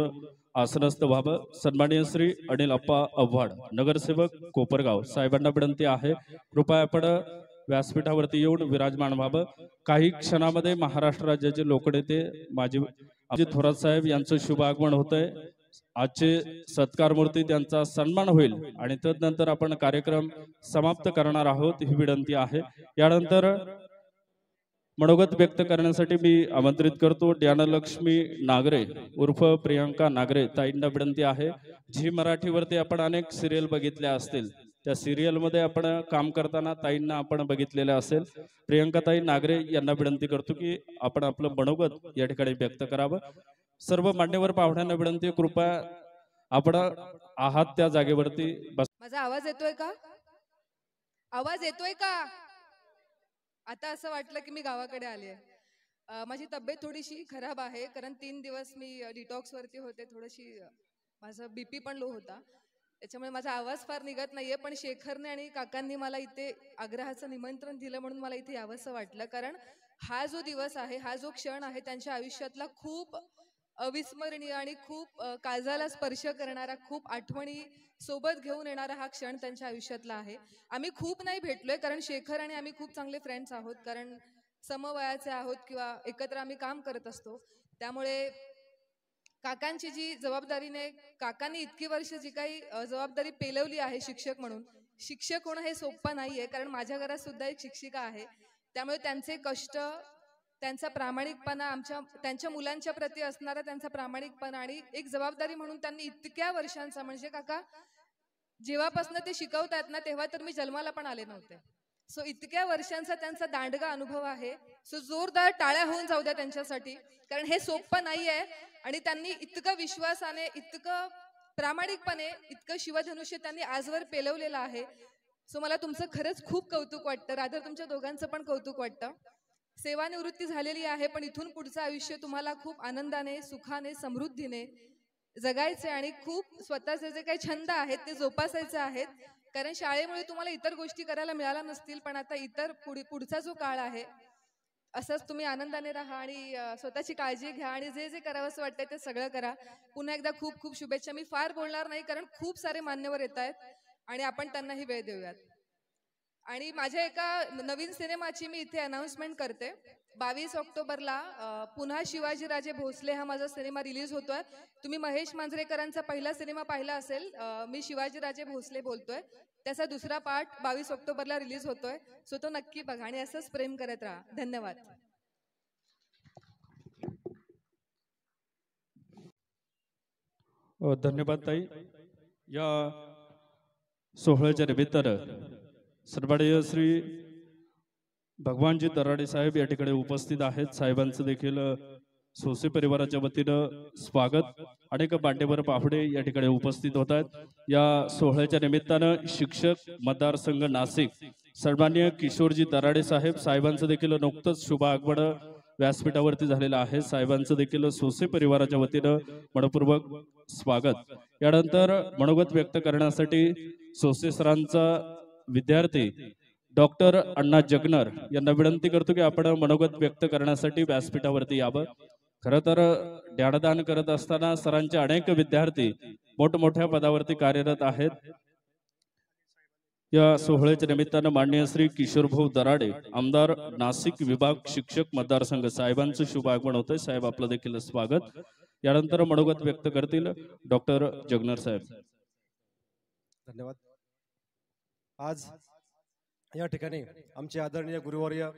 आसनस्थ व्हावं. सन्माननीय श्री अनिल आप्पा आव्हाड, नगरसेवक कोपरगाव, साहेबांना विनंती आहे कृपया आपण व्यासपीठावरती येऊन विराजमान व्हावं. काही क्षणामध्ये महाराष्ट्र राज्याचे लोकनेते माजी थोरात साहेब यांचं शुभ आगमन होतंय. आजचे सत्कार मूर्ती त्यांचा सन्मान होईल आणि तदनंतर आपण कार्यक्रम समाप्त करणार आहोत ही विनंती आहे. यानंतर मनोगत व्यक्त करण्यासाठी मी आमंत्रित करतो ज्ञानलक्ष्मी नागरे उर्फ प्रियंका नागरे ताईंना विनंती आहे. झी मराठीवरती आपण अनेक सिरियल बघितल्या असतील, त्या सिरियल मध्ये आपण काम करताना ताईंना आपण बघितलेलं असेल. प्रियंका ताई नागरे यांना विनंती करतो की आपण आपलं मनोगत या ठिकाणी व्यक्त करावं. सर्व मान्यवर पाहुण्यांना विनंती कृपया आपण आहात त्या जागेवरती बस. माझा आवाज येतोय का? आवाज येतोय का? आता असं वाटलं की मी गावाकडे आले. माझी तब्येत थोडीशी खराब आहे कारण 3 दिवस मी डिटॉक्स वरती होते. थोडीशी माझा बीपी पण लो होता, त्याच्यामुळे माझा आवाज फार निघत नाहीये. पण शेखरने आणि काकांनी मला इथे आग्रहाचं निमंत्रण दिलं म्हणून मला इथे यावंसं वाटलं. कारण हा जो दिवस आहे, हा जो क्षण आहे, त्यांच्या आयुष्यातला खूप अविस्मरणीय आणि खूप काळजाला स्पर्श करणारा, खूप आठवणी सोबत घेऊन येणारा हा क्षण त्यांच्या आयुष्यातला आहे. आम्ही खूप नाही भेटलोय कारण शेखर आणि आम्ही खूप चांगले फ्रेंड्स आहोत, कारण समवयाचे आहोत किंवा एकत्र आम्ही काम करत असतो. त्यामुळे काकांची जी जबाबदारीने, काकांनी इतकी वर्ष जी काही जबाबदारी पेलवली आहे शिक्षक म्हणून, शिक्षक होणं हे सोपं नाहीये. कारण माझ्या घरात सुद्धा एक शिक्षिका आहे. त्यामुळे त्यांचे कष्ट, त्यांचा प्रामाणिकपणा, त्यांच्या मुलांच्या प्रती असणारा त्यांचा प्रामाणिकपणा आणि एक जबाबदारी म्हणून त्यांनी इतक्या वर्षांचा, म्हणजे काका जेव्हापासून ते शिकवतात ना तेव्हा तर मी जन्माला पण आले नव्हते. सो इतक्या वर्षांचा त्यांचा दांडगा अनुभव आहे. सो जोरदार टाळ्या होऊन जाऊ द्या त्यांच्यासाठी, कारण हे सोपं नाहीये. आणि त्यांनी इतकं विश्वासाने, इतकं प्रामाणिकपणे, इतकं शिवधनुष्य त्यांनी आजवर पेलवलेलं आहे. सो मला तुमचं खरंच खूप कौतुक वाटतं. रादर तुमच्या दोघांचं पण कौतुक वाटतं. सेवानिवृत्ती झालेली आहे पण इथून पुढचं आयुष्य तुम्हाला खूप आनंदाने, सुखाने, समृद्धीने जगायचे आणि खूप स्वतःचे जे काही छंद आहेत ते जोपासायचे आहेत. कारण शाळेमुळे तुम्हाला इतर गोष्टी करायला मिळाल्या नसतील, पण आता इतर पुढचा जो काळ आहे असंच तुम्ही आनंदाने राहा आणि स्वतःची काळजी घ्या आणि जे जे करावंसं वाटतंय ते सगळं करा. पुन्हा एकदा खूप खूप शुभेच्छा. मी फार बोलणार नाही कारण खूप सारे मान्यवर येत आहेत आणि आपण त्यांनाही वेळ देऊयात. आणि माझ्या एका नवीन सिनेमाची मी इथे अनाउन्समेंट करते. 22 ऑक्टोबरला पुन्हा शिवाजीराजे भोसले हा माझा सिनेमा रिलीज होतोय. तुम्ही महेश मांजरेकरांचा पहिला सिनेमा पाहिला असेल, मी शिवाजीराजे भोसले बोलतोय. त्याचा दुसरा पार्ट 22 ऑक्टोबरला रिलीज होतोय. सो तो नक्की बघा आणि असंच प्रेम करत राहा. धन्यवाद. धन्यवाद ताई. या सोहळ्याच्या निमित्तानं सन्माननीय श्री भगवानजी दराडे साहेब या ठिकाणी उपस्थित आहेत. साहेबांचं देखील सोसे परिवाराच्या वतीनं स्वागत. अनेक मान्यवर पाहुणे या ठिकाणी उपस्थित होत आहेत. या सोहळ्याच्या निमित्तानं शिक्षक मतदारसंघ नाशिक सन्माननीय किशोरजी दराडे साहेबांचं देखील नुकतंच शुभ आगमन व्यासपीठावरती झालेलं आहे. साहेबांचं देखील सोसे परिवाराच्या वतीनं मनपूर्वक स्वागत. यानंतर मनोगत व्यक्त करण्यासाठी सोसे सरांचा विद्यार्थी डॉक्टर अण्णा जगनर यांना विनंती करतो की आपण मनोगत व्यक्त करण्यासाठी व्यासपीठावरती यावं. खरं तर ज्ञानदान करत असताना सरांचे अनेक विद्यार्थी मोठमोठ्या पदावरती कार्यरत आहेत. या सोहळ्याच्या निमित्तानं माननीय श्री किशोरभाऊ दराडे आमदार नाशिक विभाग शिक्षक मतदारसंघ साहेबांचं शुभ आगमन होतंय. साहेब आपलं देखील स्वागत. यानंतर मनोगत व्यक्त करतील डॉक्टर जगनर साहेब. धन्यवाद. आज या ठिकाणी आमचे आदरणीय गुरुवर्य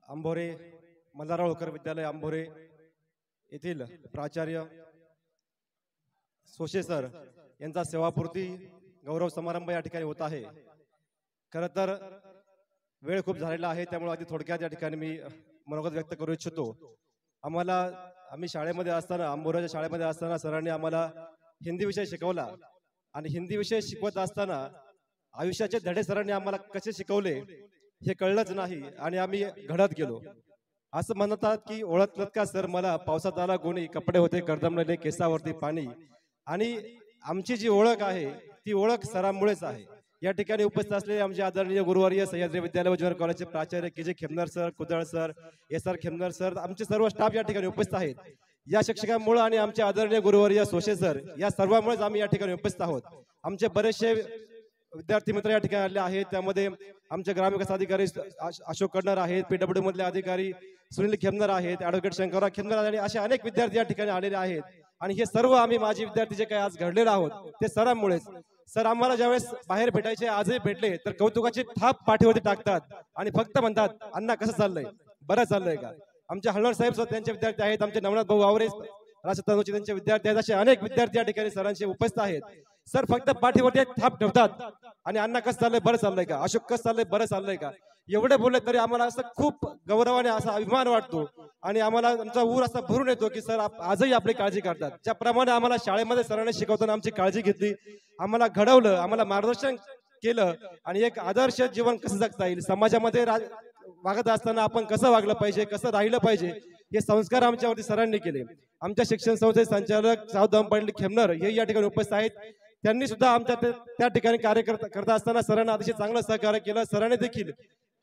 आंभोरे मल्हारराव होळकर विद्यालय आंभोरे येथील प्राचार्य सोशे सर यांचा सेवापूर्ती गौरव समारंभ या ठिकाणी होत आहे. खरं तर वेळ खूप झालेला आहे, त्यामुळे अगदी थोडक्यात या ठिकाणी मी मनोगत व्यक्त करू इच्छितो. आम्ही शाळेमध्ये असताना, आंबोऱ्याच्या शाळेमध्ये असताना सरांनी आम्हाला हिंदी विषय शिकवला आणि हिंदी विषय शिकवत असताना आयुष्याचे धडे सरांनी आम्हाला कसे शिकवले हे कळलंच नाही आणि आम्ही घडत गेलो. असं म्हणतात की ओळखलत का सर मला, पावसात आला गोणी, कपडे होते कर्दमलेले, केसावरती पाणी. आणि आमची जी ओळख आहे ती ओळख सरांमुळेच आहे. या ठिकाणी उपस्थित असलेले आमचे आदरणीय गुरुवर्य सह्याद्री विद्यालय व ज्युनियर कॉलेजचे प्राचार्य के खेमनर सर, कुदळ सर, SR खेमनर सर, आमचे सर्व स्टाफ या ठिकाणी उपस्थित आहेत. या शिक्षकांमुळे आणि आमचे आदरणीय गुरुवर्य सोशे सर या सर्वांमुळेच आम्ही या ठिकाणी उपस्थित आहोत. आमचे बरेचसे विद्यार्थी मित्र या ठिकाणी आले आहेत. त्यामध्ये आमचे ग्रामविकास अधिकारी अशोक कडनर आहेत, PWD मधले अधिकारी सुनील खेमनर आहेत, ॲडव्होकेट शंकरराव खेमनर आणि असे अनेक विद्यार्थी या ठिकाणी आलेले आहेत. आणि हे सर्व आम्ही माजी विद्यार्थी जे काही आज घडलेलो आहोत ते सरांमुळेच. सर आम्हाला ज्यावेळेस बाहेर भेटायचे, आजही भेटले तर कौतुकाची थाप पाठीवरती टाकतात आणि फक्त म्हणतात अण्णा कसं चाललंय, बरं चाललंय का. आमचे हलवार साहेब त्यांचे विद्यार्थी आहेत, आमचे नवनाथ भाऊ आवरे राजतनुचे त्यांचे विद्यार्थी आहेत. असे अनेक विद्यार्थी या ठिकाणी सरांचे उपस्थित आहेत. सर फक्त पाठीवरती थाप ठेवतात आणि अण्णा कसं चाललंय, बरं चाललंय का, अशोक कसं चाललंय, बरं चाललंय का, एवढे बोलले तरी आम्हाला असं खूप गौरवाने असा अभिमान वाटतो आणि आम्हाला आमचा ऊर असा भरून येतो की सर आजही आपली काळजी करतात. ज्याप्रमाणे आम्हाला शाळेमध्ये सरांनी शिकवताना आमची काळजी घेतली, आम्हाला घडवलं, आम्हाला मार्गदर्शन केलं आणि एक आदर्श जीवन कसं जगता येईल, समाजामध्ये वागत असताना आपण कसं वागलं पाहिजे, कसं राहिलं पाहिजे, हे संस्कार आमच्यावरती सरांनी केले. आमच्या शिक्षण संस्थेचे संचालक सावधान पाटील खेमनर हे या ठिकाणी उपस्थित आहेत. त्यांनी सुद्धा आमच्या त्या ठिकाणी कार्य करत असताना सरांना अतिशय चांगलं सहकार्य केलं. सरांनी देखील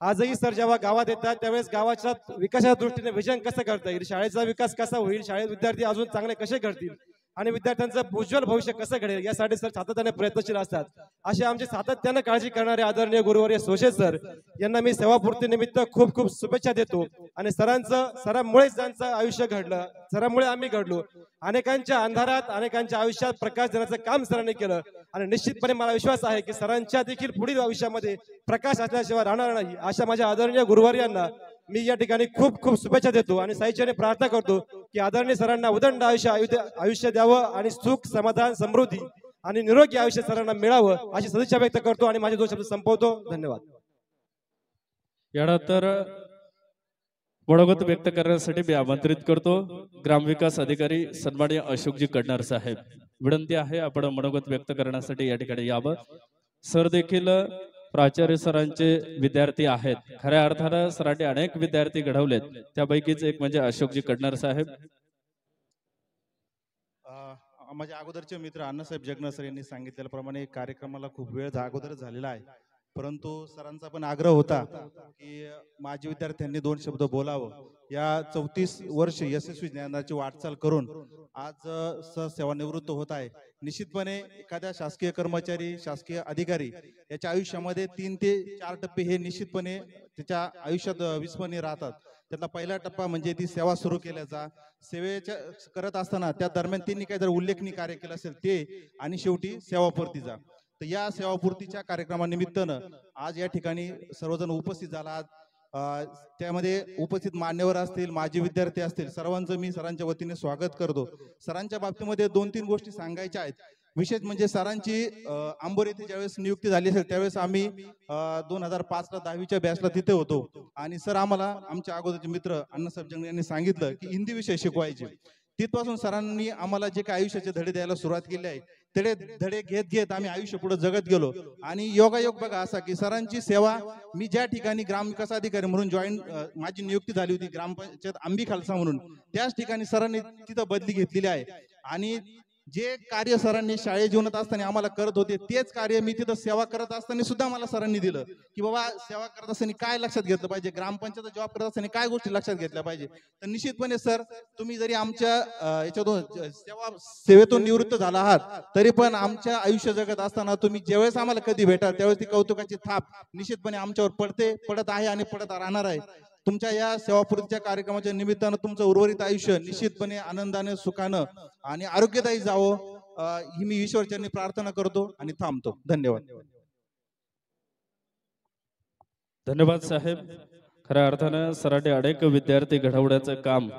आजही सर जेव्हा गावात येतात त्यावेळेस गावाच्या विकासाच्या दृष्टीने विजन कसं करता येईल, शाळेचा विकास कसा होईल, शाळेत विद्यार्थी अजून चांगले कसे घडतील आणि विद्यार्थ्यांचं उज्ज्वल भविष्य कसं घडेल यासाठी सर सातत्याने प्रयत्नशील असतात. असे आमचे सातत्याने काळजी करणारे आदरणीय गुरुवर्य सोशे सर यांना मी सेवापूर्ती निमित्त खूप खूप शुभेच्छा देतो. आणि सरांमुळेच त्यांचं आयुष्य घडलं, सरांमुळे आम्ही घडलो. अनेकांच्या अंधारात, अनेकांच्या आयुष्यात प्रकाश देण्याचं काम सरांनी केलं आणि निश्चितपणे मला विश्वास आहे की सरांच्या देखील पुढील आयुष्यामध्ये प्रकाश असल्याशिवाय राहणार नाही. अशा माझ्या आदरणीय गुरुवर्यांना मी या ठिकाणी खूप खूप शुभेच्छा देतो आणि साहित्याने प्रार्थना करतो की आदरणीय सरांना उदंड आयुष्य द्यावं आणि सुख, समाधान, समृद्धी आणि निरोगी आयुष्य सरांना मिळावं अशी सदिच्छा व्यक्त करतो आणि माझे 2 शब्द संपवतो. धन्यवाद. यानंतर मनोगत व्यक्त करण्यासाठी मी आमंत्रित करतो ग्रामविकास अधिकारी सन्माननीय अशोकजी कडनर साहेब. विनंती आहे आपण मनोगत व्यक्त करण्यासाठी या ठिकाणी यावं. सर देखील प्राचार्य सरांचे विद्यार्थी आहेत. खऱ्या अर्थानं सरांनी अनेक विद्यार्थी घडवलेत, त्यापैकीच एक म्हणजे अशोकजी कडनर साहेब. माझ्या अगोदरचे मित्र अण्णासाहेब जगनर सर यांनी सांगितल्याप्रमाणे कार्यक्रमाला खूप वेळ अगोदर झालेला आहे, परंतु सरांचा पण आग्रह होता की माजी विद्यार्थ्यांनी 2 शब्द बोलावं. या 34 वर्ष यशस्वी ज्ञानाची वाटचाल करून आज सर सेवानिवृत्त होत आहे. निश्चितपणे एखाद्या शासकीय कर्मचारी, शासकीय अधिकारी याच्या आयुष्यामध्ये 3 ते 4 टप्पे हे निश्चितपणे त्याच्या आयुष्यात विस्मरणीय राहतात. त्यातला पहिला टप्पा म्हणजे ती सेवा सुरू केल्याचा, सेवेच्या करत असताना त्या दरम्यान त्यांनी काही जर उल्लेखनीय कार्य केलं असेल ते, आणि शेवटी सेवापूर्तीचा. तर या सेवापूर्तीच्या कार्यक्रमानिमित्तानं आज या ठिकाणी सर्वजण उपस्थित झाला. त्यामध्ये उपस्थित मान्यवर असतील, माजी विद्यार्थी असतील, सर्वांचं मी सरांच्या वतीने स्वागत करतो. सरांच्या बाबतीमध्ये 2-3 गोष्टी सांगायच्या आहेत. विशेष म्हणजे सरांची आंबोरे येथे ज्यावेळेस नियुक्ती झाली असेल त्यावेळेस आम्ही 2005ला 10वीच्या बॅचला तिथे होतो आणि सर आम्हाला आमच्या अगोदरचे मित्र अण्णासाहेब जंगले यांनी सांगितलं की हिंदी विषय शिकवायचे. तिथपासून सरांनी आम्हाला जे काही आयुष्याचे धडे द्यायला सुरुवात केली आहे ते धडे घेत घेत आम्ही आयुष्य पुढे जगत गेलो. आणि योगायोग बघा असा की सरांची सेवा, मी ज्या ठिकाणी ग्रामविकास अधिकारी म्हणून माझी नियुक्ती झाली होती ग्रामपंचायत आंबी खालसा म्हणून, त्याच ठिकाणी सरांनी तिथं बदली घेतलेली आहे. आणि जे कार्य सरांनी शाळे जीवनात असताना आम्हाला करत होते तेच कार्य मी तिथं सेवा करत असताना सुद्धा मला सरांनी दिलं की बाबा सेवा करत असताना काय लक्षात घेतलं पाहिजे, ग्रामपंचायत जॉब करत असताना काय गोष्टी लक्षात घेतल्या पाहिजे. तर निश्चितपणे सर तुम्ही जरी आमच्या याच्यातून सेवेतून निवृत्त झाला आहात तरी पण आमच्या आयुष्य जगत असताना तुम्ही ज्यावेळेस आम्हाला कधी भेटाल त्यावेळेस ती कौतुकाची थाप निश्चितपणे आमच्यावर पडत आहे आणि पडत राहणार आहे. तुमच्या या सेवापूर्तीच्या कार्यक्रमाच्या निमित्तानं तुमचं उर्वरित आयुष्य निश्चितपणे आनंदाने, सुखानं आणि आरोग्यदायी जावं ही मी ईश्वरचरणी प्रार्थना करतो आणि थांबतो. धन्यवाद. धन्यवाद साहेब. खऱ्या अर्थानं सराटे अनेक विद्यार्थी घडवण्याचं काम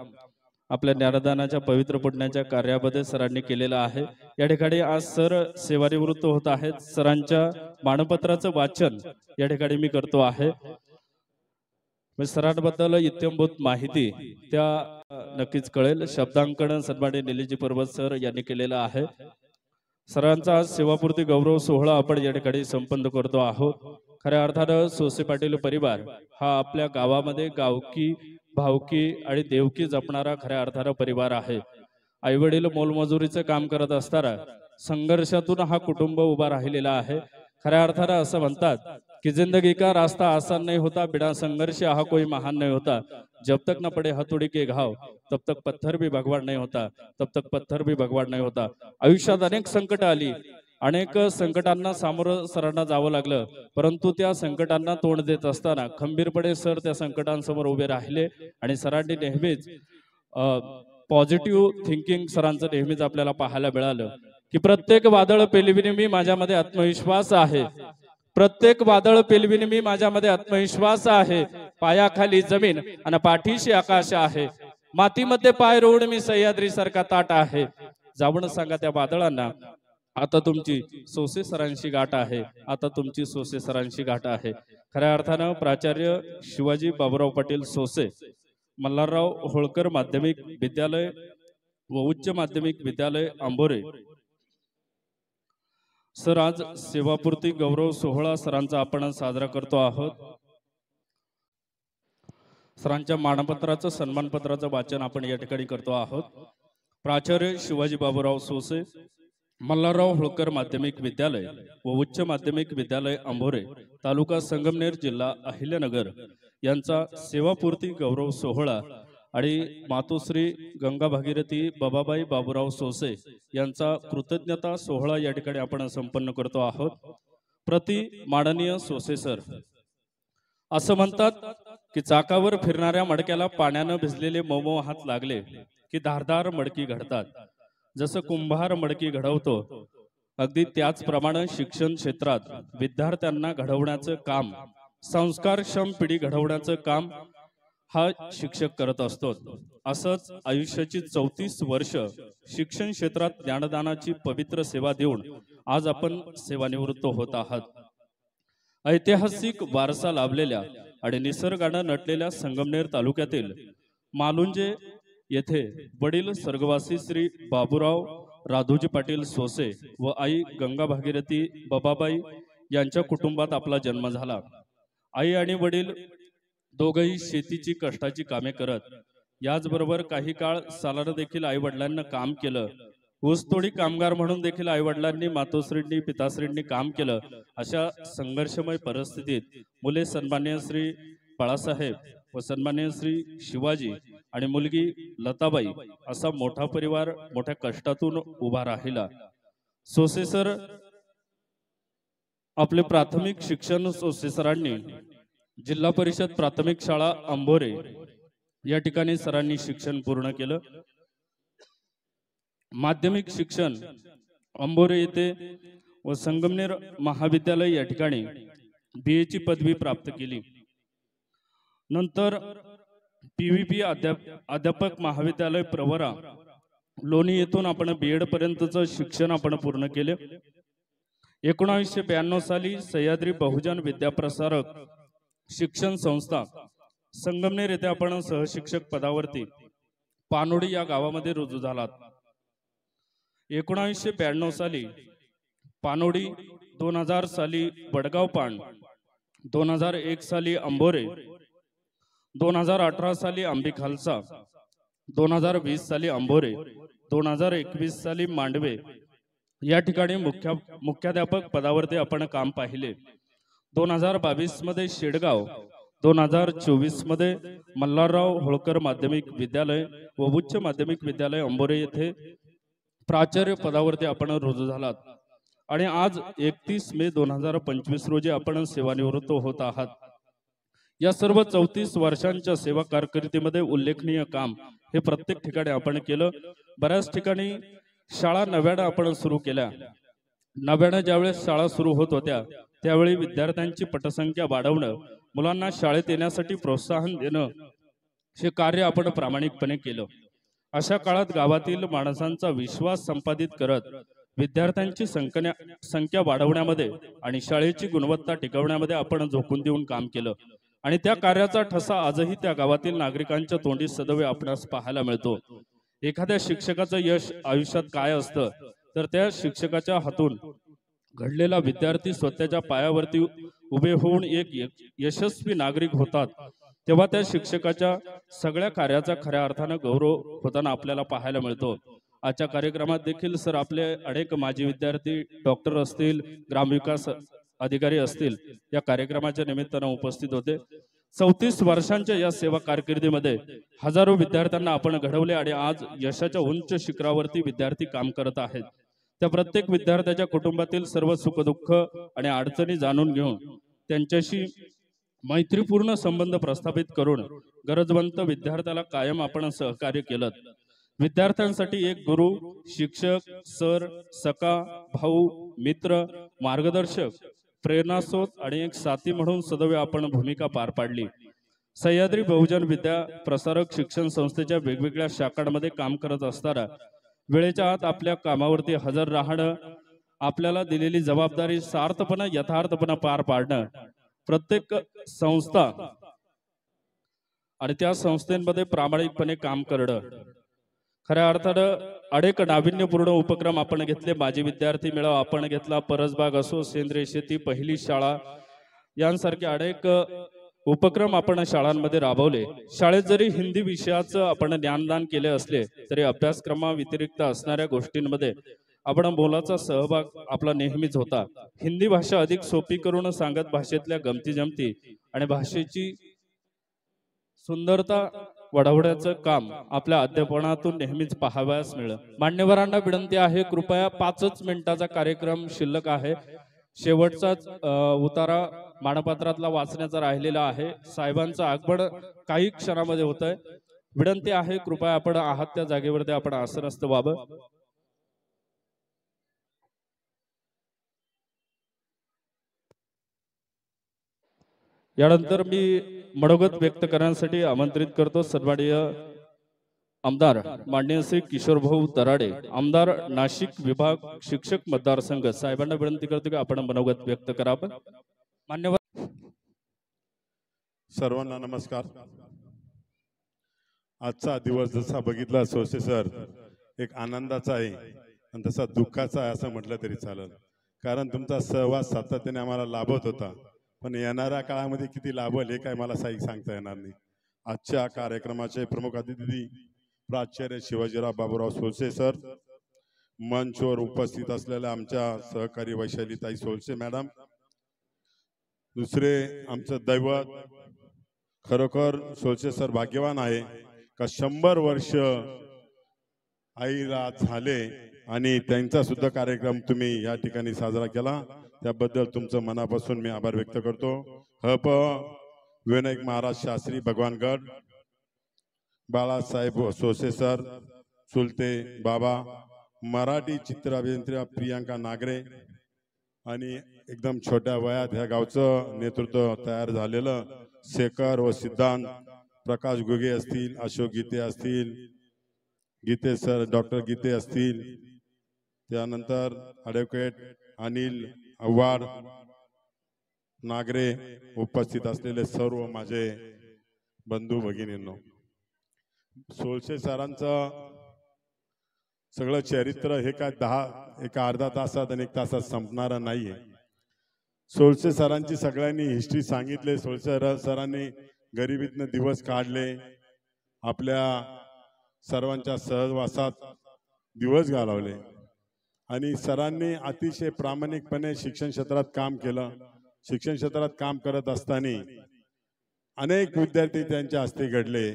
आपल्या ज्ञानदानाच्या पवित्र पुण्याच्या कार्यामध्ये सरांनी केलेलं आहे. या ठिकाणी आज सर सेवानिवृत्त होत आहेत. सरांच्या मानपत्राचं वाचन या ठिकाणी मी करतो आहे. सरांबद्दल इत्यंभूत माहिती त्या नक्कीच कळेल. शब्दांकन सन्माननीय निलेशजी पर्वत सर यांनी केलेलं आहे. सरांचा आज सेवापूर्ती गौरव सोहळा आपण या ठिकाणी संपन्न करतो आहोत. खऱ्या अर्थानं सोसे पाटील परिवार हा आपल्या गावामध्ये गावकी, भावकी आणि देवकी जपणारा खऱ्या अर्थानं परिवार आहे. आई वडील मोलमजुरीचं काम करत असताना संघर्षातून हा कुटुंब उभा राहिलेला आहे. खऱ्या अर्थानं असं म्हणतात कि जिंदगी का रास्ता आसान नहीं होता, बिना संघर्ष हा कोई महान नहीं होता. जब तक न पड़े हथौड़ी के घाव तब तक पत्थर भी भगवान नहीं होता, तब तक पत्थर भी भगवान नहीं होता. आयुष्यात अनेक संकट आली, अनेक संकटांना सामोरं सरांना जावं लागलं, परंतु त्या संकटांना तोंड देत असताना खंबीरपणे सर त्या संकटांसमोर उभे राहिले आणि सरांनी नेहमीच पॉझिटिव्ह थिंकिंग सरांचं नेहमीच आपल्याला पाहायला मिळालं की प्रत्येक वादळ पेलविणे मी माझ्यामध्ये आत्मविश्वास आहे, प्रत्येक वादळ पेलविणे मी माझ्यामध्ये आत्मविश्वास आहे. पायाखाली जमीन आणि पाठीशी आकाश आहे, मातीमध्ये पाय रोवून मी सह्याद्री सारखा ताट आहे. जाऊन सांगा त्या वादळांना आता तुमची सोसे सरांशी गाठ आहे, आता तुमची सोसे सरांशी गाठ आहे. खऱ्या अर्थानं प्राचार्य शिवाजी बाबूराव पाटील सोसे, मल्हारराव होळकर माध्यमिक विद्यालय व उच्च माध्यमिक विद्यालय आंबोरे सर आज सेवापूर्ती गौरव सोहळा सरांचा आपण साजरा करतो आहोत. सरांच्या मानपत्राचं, सन्मानपत्राचं वाचन आपण या ठिकाणी करतो आहोत. प्राचार्य शिवाजी बाबूराव सोसे, मल्हारराव होळकर माध्यमिक विद्यालय व उच्च माध्यमिक विद्यालय आंबोरे, तालुका संगमनेर, जिल्हा अहिल्यानगर यांचा सेवापूर्ती गौरव सोहळा आणि मातोश्री गंगा भागीरथी बाबाबाई बाबूराव सोसे यांचा कृतज्ञता सोहळा या ठिकाणी आपण संपन्न करतो आहोत. प्रति माननीय सोसे सर, असं म्हणतात की चाकावर फिरणाऱ्या मडक्याला पाण्यानं भिजलेले मऊ हात लागले की धारदार मडकी घडतात. जसं कुंभार मडकी घडवतो अगदी शिक्षण क्षेत्रात विद्यार्थ्यांना घडवण्याचं काम, संस्कारक्षम पिढी घडवण्याचं काम हा शिक्षक करत असतो. असंच आयुष्याची 34 वर्ष शिक्षण क्षेत्रात ज्ञानदानाची पवित्र सेवा देऊन आज आपण सेवानिवृत्त होत आहात. ऐतिहासिक वारसा लाभलेल्या आणि निसर्गानं नटलेल्या संगमनेर तालुक्यातील मालुंजे येथे वडील स्वर्गवासी श्री बाबूराव राधोजी पाटील सोसे व आई गंगा भागीरथी बाबाबाई यांच्या कुटुंबात आपला जन्म झाला. आई आणि वडील दोघही शेतीची कष्टाची कामे करत, याचबरोबर काही काळ सालानं देखील आई वडिलांना काम केलं. ऊसतोडी कामगार म्हणून देखील आई वडिलांनी, मातोश्रींनी, पिताश्रींनी काम केलं. अशा संघर्षमय परिस्थितीत मुले सन्माननीय श्री बाळासाहेब व सन्माननीय श्री शिवाजी आणि मुलगी लताबाई असा मोठा परिवार मोठ्या कष्टातून उभा राहिला. सोसे सर आपले प्राथमिक शिक्षण सोसे सरांनी जिल्हा परिषद प्राथमिक शाळा आंबोरे या ठिकाणी सरांनी शिक्षण पूर्ण केलं. माध्यमिक शिक्षण आंबोरे येथे व संगमनेर महाविद्यालय या ठिकाणी BA ची पदवी प्राप्त केली. नंतर PVP अध्यापक महाविद्यालय प्रवरा लोणी येथून आपण BEd पर्यंतचं शिक्षण आपण पूर्ण केले. 1992 साली सह्याद्री बहुजन विद्याप्रसारक शिक्षण संस्था संगमनेर येथे आपण सहशिक्षक पदावरती पानोडी या गावामध्ये रुजू झालात. 1992 साली पानोडी, 2000 साली वडगाव पाण, 2001 साली अंभोरे, 2018 साली आंबी खालसा, 2020 साली अंभोरे, 2021 साली मांडवे या ठिकाणी मुख्याध्यापक पदावरती आपण काम पाहिले. 2022 मध्ये शेडगाव, 2024 मध्ये मल्हारराव होळकर माध्यमिक विद्यालय व उच्च माध्यमिक विद्यालय अंबोरे येथे प्राचार्य पदावरती आपण रुजू झालात. आणि आज 31 मे 2025 रोजी आपण सेवानिवृत्त होत आहात. या सर्व 34 वर्षांच्या सेवा कारकिर्दीमध्ये उल्लेखनीय काम हे प्रत्येक ठिकाणी आपण केलं. बऱ्याच ठिकाणी शाळा नव्यानं आपण सुरू केल्या. नव्यानं ज्यावेळेस शाळा सुरू होत होत्या त्यावेळी विद्यार्थ्यांची पटसंख्या वाढवणं, मुलांना शाळेत येण्यासाठी प्रोत्साहन देणं हे कार्य आपण प्रामाणिकपणे केलं. अशा काळात गावातील माणसांचा विश्वास संपादित करत विद्यार्थ्यांची संख्या वाढवण्यामध्ये आणि शाळेची गुणवत्ता टिकवण्यामध्ये आपण झोकून देऊन काम केलं. आणि त्या कार्याचा ठसा आजही त्या गावातील नागरिकांच्या तोंडी सदैव आपणास पाहायला मिळतो. एखाद्या शिक्षकाचं यश आयुष्यात काय असतं तर त्या शिक्षकाच्या हातून घडलेला विद्यार्थी स्वतःच्या पायावरती उभे होऊन एक यशस्वी नागरिक होतात, तेव्हा त्या शिक्षकाच्या सगळ्या कार्याचा खऱ्या अर्थानं गौरव होताना आपल्याला पाहायला मिळतो. आजच्या कार्यक्रमात देखील सर आपले अनेक माजी विद्यार्थी, डॉक्टर असतील, ग्रामविकास अधिकारी असतील, या कार्यक्रमाच्या निमित्तानं उपस्थित होते. 34 वर्षांच्या या सेवा कारकिर्दीमध्ये हजारो विद्यार्थ्यांना आपण घडवले आणि आज यशाच्या उंच शिखरावरती विद्यार्थी काम करत आहेत. त्या प्रत्येक विद्यार्थ्याच्या कुटुंबातील सर्व सुखदुःख आणि अडचणी जाणून घेऊन त्यांच्याशी मैत्रीपूर्ण संबंध प्रस्थापित करून गरजवंत विद्यार्थ्याला कायम आपण सहकार्य केलं. विद्यार्थ्यांसाठी एक गुरु, शिक्षक, सर, सखा, भाऊ, मित्र, मार्गदर्शक, प्रेरणास्रोत आणि एक साथी म्हणून सदैव आपण भूमिका पार पाडली. सह्याद्री बहुजन विद्या प्रसारक शिक्षण संस्थेच्या वेगवेगळ्या शाखांमध्ये काम करत असताना वेळेच्या आत आपल्या कामावरती हजर राहणं, आपल्याला दिलेली जबाबदारी सार्थपणे यथार्थपणे पार पाडणं, प्रत्येक संस्था आणि त्या संस्थेमध्ये प्रामाणिकपणे काम करणं, खऱ्या अर्थानं अनेक नाविन्यपूर्ण उपक्रम आपण घेतले. माजी विद्यार्थी मेळावा आपण घेतला, परसबाग असो, सेंद्रिय शेती, पहिली शाळा यांसारखे अनेक उपक्रम आपण शाळांमध्ये राबवले. शाळेत जरी हिंदी विषयाचं आपण ज्ञानदान केले असले तरी अभ्यासक्रमा व्यतिरिक्त असणाऱ्या गोष्टींमध्ये आपण मोलाचा सहभाग आपला नेहमीच होता. हिंदी भाषा अधिक सोपी करून सांगत भाषेतल्या गमती जमती आणि भाषेची सुंदरता वाढवण्याचं काम आपल्या अध्यापनातून नेहमीच पाहावयास मिळेल. मान्यवरांना विनंती आहे, कृपया 5 मिनिटाचा कार्यक्रम शिल्लक आहे. शेवटचाच उतारा मानपत्रातला वाचण्याचा राहिलेला आहे. साहेबांचं आगमन काही क्षणामध्ये होत आहे. विनंती आहे, कृपया आपण आहात त्या जागेवरती आपण आसनस्थ व्हावं. यानंतर मी मनोगत व्यक्त करण्यासाठी आमंत्रित करतो सन्माननीय आमदार माननीय श्री किशोरभाऊ दराडे, आमदार नाशिक विभाग शिक्षक मतदारसंघ. साहेबांना विनंती करतो की आपण मनोगत व्यक्त करावं. मान्यवर सर्वांना नमस्कार. आजचा दिवस जसा बघितला सोसे सर एक आनंदाचा आहे आणि तसा दुःखाचा आहे असं म्हटलं तरी चालेल. कारण तुमचा सहवास सातत्याने आम्हाला लाभत होता, पण येणाऱ्या काळामध्ये किती लाभल हे काय मला सांगता येणार नाही. आजच्या कार्यक्रमाचे प्रमुख अतिथी प्राचार्य शिवाजीराव बाबूराव सोळसे सर, मंचवर उपस्थित असलेल्या आमच्या सहकारी वैशालीताई सोळसे मॅडम, दुसरे आमचं दैवत, खरोखर सोळसे सर भाग्यवान आहे का 100 वर्ष आईला झाले आणि त्यांचा सुद्धा कार्यक्रम तुम्ही या ठिकाणी साजरा केला, त्याबद्दल तुमचं मनापासून मी आभार व्यक्त करतो. हप विनायक महाराज शास्त्री भगवानगड, बाळासाहेब सोसे सर, चुलते बाबा, मराठी चित्र अभिनेत्री प्रियांका नागरे, आणि एकदम छोट्या वयात ह्या गावचं नेतृत्व तयार झालेलं शेखर व सिद्धांत, प्रकाश गुगे असतील, अशोक गीते असतील, गीते सर डॉक्टर गीते असतील, त्यानंतर ॲडव्होकेट अनिल आव्हाड नागरे, उपस्थित असलेले सर्व माझे बंधू भगिनींनो, सोळशे सरांचं सगळं चरित्र हे काय एका अर्धा तासात आणि 1 तासात संपणारं नाहीये. सोळशे सरांची सगळ्यांनी हिस्ट्री सांगितले. सोळशे सरांनी गरिबीतनं दिवस काढले, आपल्या सर्वांच्या सहवासात दिवस घालवले आणि सरांनी अतिशय प्रामाणिकपणे शिक्षण क्षेत्रात काम केलं. शिक्षण क्षेत्रात काम करत असताना अनेक विद्यार्थी त्यांच्या हस्ते घडले.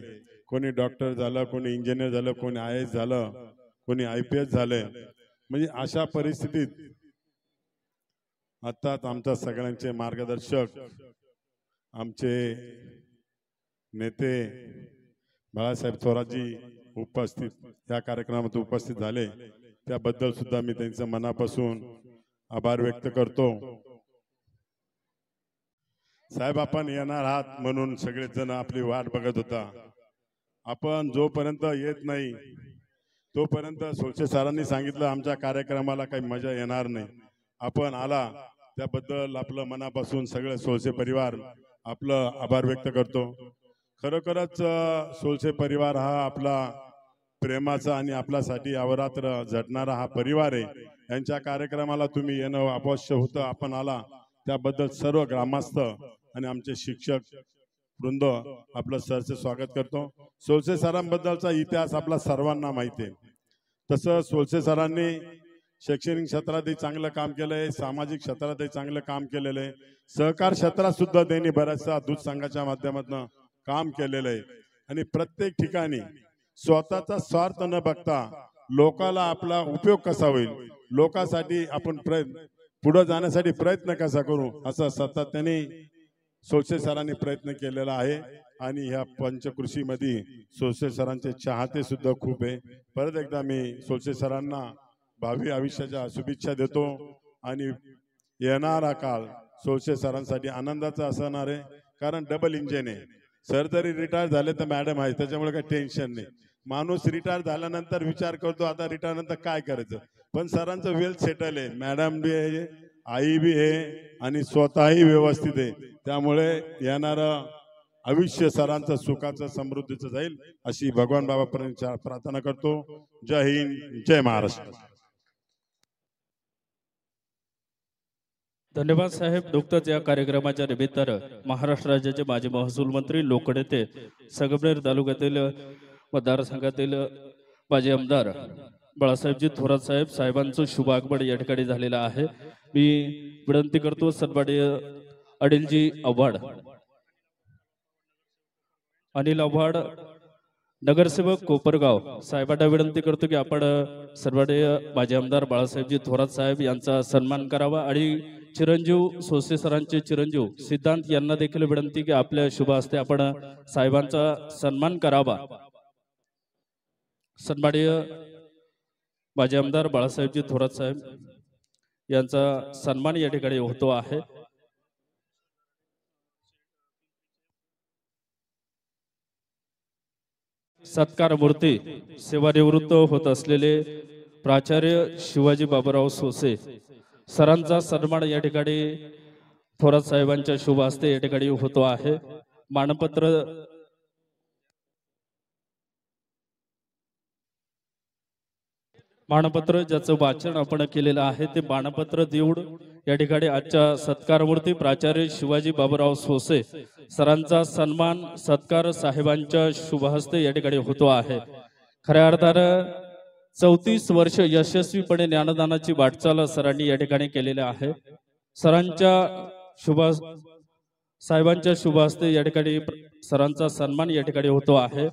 कोणी डॉक्टर झालं, कोणी इंजिनियर झालं, कोणी IAS झालं, कोणी IPS झाले. म्हणजे अशा परिस्थितीत आता आमच्या सगळ्यांचे मार्गदर्शक, आमचे नेते बाळासाहेब थोरातजी उपस्थित या कार्यक्रमात उपस्थित झाले, त्याबद्दल सुद्धा मी त्यांचं मनापासून आभार व्यक्त करतो. साहेब, आपण येणार आहात म्हणून सगळेच जण आपली वाट बघत होता. आपण जोपर्यंत येत नाही तोपर्यंत सोळशे सरांनी सांगितलं आमच्या कार्यक्रमाला काही मजा येणार नाही. आपण आला त्याबद्दल आपलं मनापासून सगळे सोळशे परिवार आपलं आभार व्यक्त करतो. खरोखरच सोळशे परिवार हा आपला प्रेमाचा आणि आपल्यासाठी अवरात्र झटणारा हा परिवार आहे. यांच्या कार्यक्रमाला तुम्ही येणं अवश्य होतं. आपण आला त्याबद्दल सर्व ग्रामस्थ आणि आमचे शिक्षक वृंद आपलं सरचे स्वागत करतो. सोळशे सरांबद्दलचा इतिहास आपला सर्वांना माहिती आहे. तसं सोळशे सरांनी शैक्षणिक क्षेत्रातही चांगलं काम केलंय, सामाजिक क्षेत्रातही चांगलं काम केलेलं आहे, सहकार क्षेत्रात सुद्धा त्यांनी बऱ्याचसा दूध संघाच्या माध्यमातून काम केलेलं आहे आणि प्रत्येक ठिकाणी स्वतःचा स्वार्थ न बघता लोकाला आपला उपयोग कसा होईल, लोकांसाठी आपण पुढे जाण्यासाठी प्रयत्न कसा करू, असं सातत्याने सोळशे सरांनी प्रयत्न केलेला आहे. आणि ह्या पंचकृषीमध्ये सोळशे सरांचे चाहते सुद्धा खूप आहे. परत एकदा मी सोळशे सरांना भावी आयुष्याच्या शुभेच्छा देतो आणि येणारा काळ सोळशे सरांसाठी आनंदाचा असणार आहे. कारण डबल इंजिन आहे. सर जरी रिटायर झाले तर मॅडम आहे, त्याच्यामुळे काही टेन्शन नाही. माणूस रिटायर झाल्यानंतर विचार करतो आता रिटायर नंतर काय करायचं, पण सरांचं वेल सेटल आहे. मॅडम बी आहे, आई बी आहे आणि स्वतःही व्यवस्थित आहे. त्यामुळे येणारं आयुष्य सरांचं सुखाचं समृद्धीचं जाईल अशी भगवान बाबापर्यंत प्रार्थना करतो. जय हिंद, जय महाराष्ट्र. धन्यवाद साहेब. नुकतंच या कार्यक्रमाच्या निमित्तानं महाराष्ट्र राज्याचे माजी महसूल मंत्री, लोकनेते, संगमनेर तालुक्यातील मतदारसंघातील माजी आमदार बाळासाहेबजी थोरात साहेबांचं शुभ आगमन या ठिकाणी झालेलं आहे. मी विनंती करतो सन्माननीय अनिलजी आव्हाड, अनिल आव्हाड नगरसेवक कोपरगाव साहेबांना विनंती करतो की आपण सन्माननीय माजी आमदार बाळासाहेबजी थोरात साहेब यांचा सन्मान करावा आणि चिरंजीव सोसे सरांचे चिरंजीव सिद्धांत यांना देखील विनंती की आपल्या शुभ हस्ते आपण साहेबांचा सन्मान करावा. सन्माननीय माजी आमदार बाळासाहेबजी थोरात साहेब यांचा सन्मान या ठिकाणी होतो आहे. सत्कार मूर्ती सेवानिवृत्त होत असलेले प्राचार्य शिवाजी बाबूराव सोसे सरांचा सन्मान या ठिकाणी थोरात साहेबांच्या शुभ हस्ते या ठिकाणी होतो आहे. मानपत्र ज्याचं वाचन आपण केलेलं आहे ते मानपत्र देऊन या ठिकाणी आजच्या सत्कार मूर्ती प्राचार्य शिवाजी बाबूराव सोसे सरांचा सन्मान सत्कार साहेबांच्या शुभ हस्ते या ठिकाणी होतो आहे. खऱ्या अर्थानं 34 वर्ष यशस्वीपणे ज्ञानदानाची वाटचाल सरांनी या ठिकाणी केलेली आहे. साहेबांच्या शुभ हस्ते या ठिकाणी सरांचा सन्मान या ठिकाणी होतो आहे.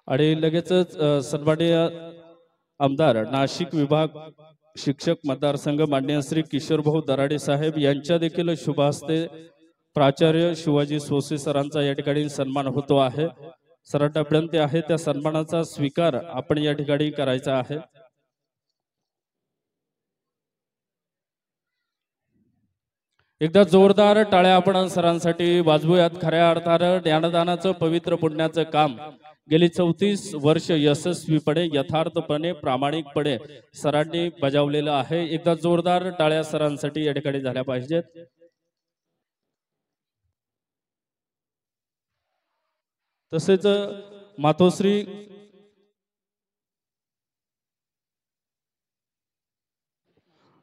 आणि लगेचच सन्माननीय आमदार नाशिक विभाग शिक्षक मतदारसंघ माननीय श्री किशोरभाऊ दराडे साहेब यांच्या देखील शुभ हस्ते प्राचार्य शिवाजी सोसे सरांचा या ठिकाणी सन्मान होतो आहे. सरांना विनंती आहे त्या सन्मानाचा स्वीकार आपण या ठिकाणी करायचा आहे. एकदा जोरदार टाळ्या आपण सरांसाठी वाजवूयात. खऱ्या अर्थानं ज्ञानदानाचं पवित्र पुण्याचं काम गेली 34 वर्ष यशस्वीपणे यथार्थपणे प्रामाणिकपणे सरांनी बजावलेलं आहे. एकदा जोरदार टाळ्या सरांसाठी या ठिकाणी झाल्या पाहिजेत. तसेच मातोश्री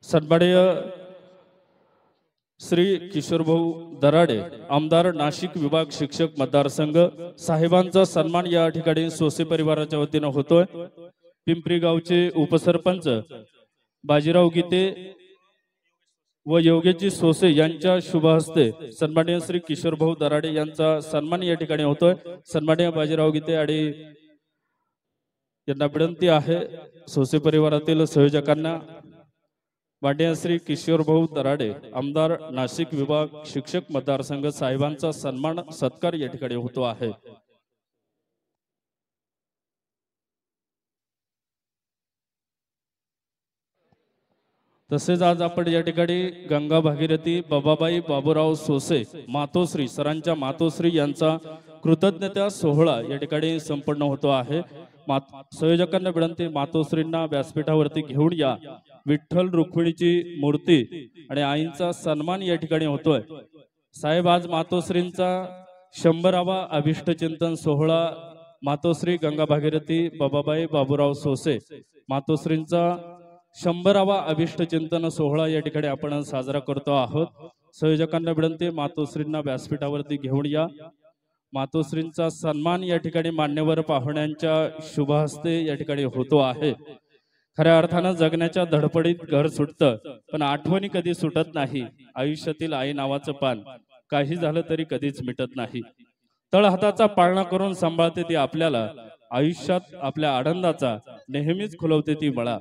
सन्माननीय श्री किशोरभाऊ दराडे आमदार नाशिक विभाग शिक्षक मतदारसंघ साहेबांचा सन्मान या ठिकाणी सोसे परिवाराच्या वतीनं होतोय. पिंपरी गावचे उपसरपंच बाजीराव गीते व योगेशजी सोसे यांच्या शुभ हस्ते सन्माननीय श्री किशोरभाऊ दराडे यांचा सन्मान या ठिकाणी होतोय. सन्माननीय बाजीराव गीते आणि यांना विनंती आहे सोसे परिवारातील संयोजकांना माननीय श्री किशोरभाऊ दराडे आमदार नाशिक विभाग शिक्षक मतदारसंघ साहेबांचा सन्मान सत्कार या ठिकाणी होतो आहे. तसेच आज आपण या ठिकाणी गंगा भागीरथी बाबाबाई बाबूराव सोसे मातोश्री सरांच्या मातोश्री यांचा कृतज्ञता सोहळा या ठिकाणी संपन्न होतो आहे. संयोजकांना विनंती मातोश्रींना व्यासपीठावरती घेऊन या. विठ्ठल रुक्मिणीची मूर्ती आणि आईंचा सन्मान या ठिकाणी होतोय. साहेब आज मातोश्रींचा 100वा अभिष्ट चिंतन सोहळा मातोश्री गंगा भागीरथी बाबाबाई बाबूराव सोसे मातोश्रींचा 100वा अभिष्ट चिंतन सोहळा या ठिकाणी आपण साजरा करतो आहोत. संयोजकांना विनंती मातोश्रींना व्यासपीठावरती घेऊन या. मातोश्रींचा सन्मान या ठिकाणी मान्यवर पाहुण्यांच्या शुभ हस्ते या ठिकाणी होतो आहे. खऱ्या अर्थानं जगण्याच्या धडपडीत घर सुटतं पण आठवणी कधी सुटत नाही. आयुष्यातील आई नावाचं पान काही झालं तरी कधीच मिटत नाही. तळ हाताचा पाळणा करून सांभाळते ती आपल्याला. आयुष्यात आपल्या आनंदाचा नेहमीच खुलवते ती मळा.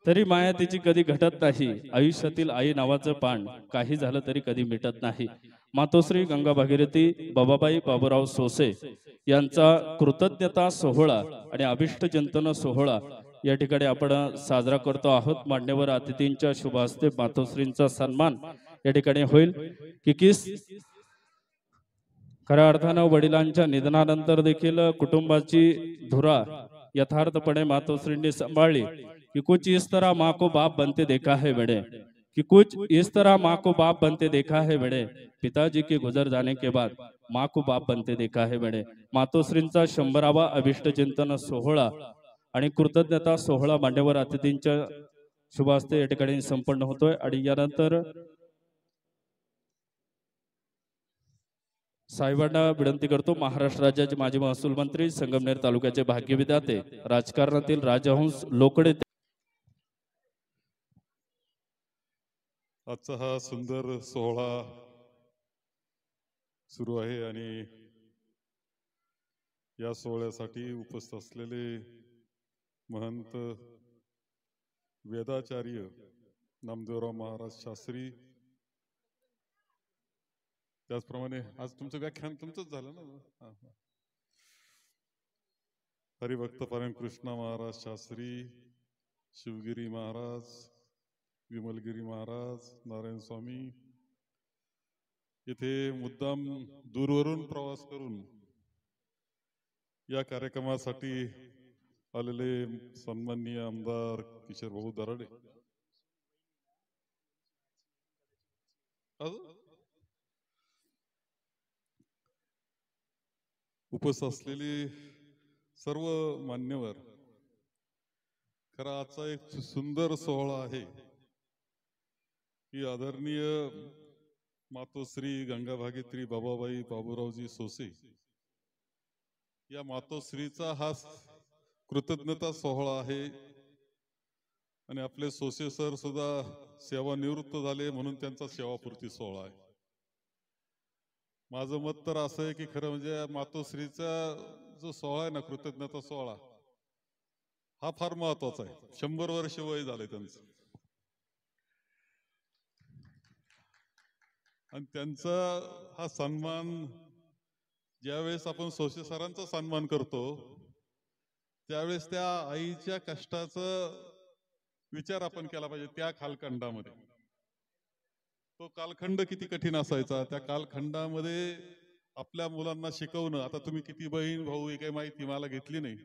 तरी माया तिची कधी घटत नाही. आयुष्यातील आई नावाचं पान काही झालं तरी कधी मिटत नाही. मातोश्री गंगा भागीरथी बाबाबाई बाबूराव सोसे यांचा कृतज्ञता सोहळा आणि अभिष्ट चिंतन सोहळा या ठिकाणी आपण साजरा करतो आहोत. मान्यवर अतिथींच्या शुभ हस्ते मातोश्रींचा सन्मान या ठिकाणी होईल. किकीस खऱ्या अर्थानं वडिलांच्या निधनानंतर देखील कुटुंबाची धुरा यथार्थपणे मातोश्रींनी सांभाळली. कि कुछ इस तरह माँ को बाप बनते देखा है बड़े, कि कुछ इस तरह माँ को बाप बनते देखा है बड़े, पिताजी के गुजर जाने के बाद माँ को बाप बनते देखा है बड़े. मातोश्रींचा 100वा अभिष्ट चिंतन सोहळा आणि कृतज्ञता सोहळा मान्यवर अतिथींच्या शुभ हस्ते या ठिकाणी संपन्न होतोय. आणि यानंतर साहेबांना विनंती करतो महाराष्ट्र राज्याचे माजी महसूल मंत्री संगमनेर तालुक्याचे भाग्यविधाते राजकारणातील राजहंस लोकडे आजचा हा सुंदर सोहळा सुरू आहे आणि या सोहळ्यासाठी उपस्थित असलेले महंत वेदाचार्य नामदेवराव महाराज शास्त्री, त्याचप्रमाणे आज तुमचं व्याख्यान तुमचंच झालं ना. हरिभक्त पारायण कृष्णा महाराज शास्त्री, शिवगिरी महाराज, विमलगिरी महाराज, नारायण स्वामी इथे मुद्दाम दूरवरून प्रवास करून या कार्यक्रमासाठी आलेले सन्माननीय आमदार किशोरभाऊ दराडे, उपस्थित असलेले सर्व मान्यवर, खरा आजचा एक सुंदर सोहळा आहे की आदरणीय मातोश्री गंगा भागीरथी बाबाबाई बाबूरावजी सोसे या मातोश्रीचा हा कृतज्ञता सोहळा आहे. आणि आपले सोसे सर सुद्धा सेवानिवृत्त झाले म्हणून त्यांचा सेवापूर्ती सोहळा आहे. माझं मत तर असं आहे की खरं म्हणजे मातोश्रीचा जो सोहळा आहे ना, कृतज्ञता सोहळा, हा फार महत्वाचा आहे. 100 वर्ष वय झाले त्यांचं आणि त्यांचा हा सन्मान ज्यावेळेस आपण सोसे सरांचा सन्मान करतो त्यावेळेस त्या आईच्या कष्टाचं विचार आपण केला पाहिजे त्या कालखंडामध्ये. तो कालखंड किती कठीण असायचा. त्या कालखंडामध्ये आपल्या मुलांना शिकवणं, आता तुम्ही किती बहीण भाऊ हे काही माहिती मला घेतली नाही,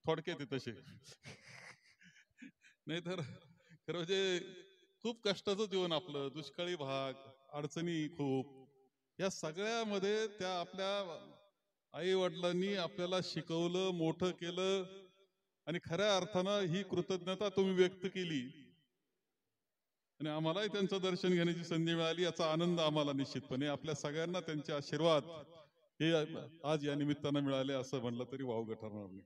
थोडक्यात आहे तसे. नाही तर खरं म्हणजे खूप कष्टाचं जीवन आपलं, दुष्काळी भाग, अडचणी खूप, या सगळ्यामध्ये त्या आपल्या आई वडिलांनी आपल्याला शिकवलं, मोठं केलं आणि खऱ्या अर्थानं ही कृतज्ञता तुम्ही व्यक्त केली आणि आम्हालाही त्यांचं दर्शन घेण्याची संधी मिळाली. याचा आनंद आम्हाला निश्चितपणे, आपल्या सगळ्यांना त्यांचे आशीर्वाद हे आज या निमित्तानं मिळाले असं म्हणलं तरी वावगं ठरणार नाही.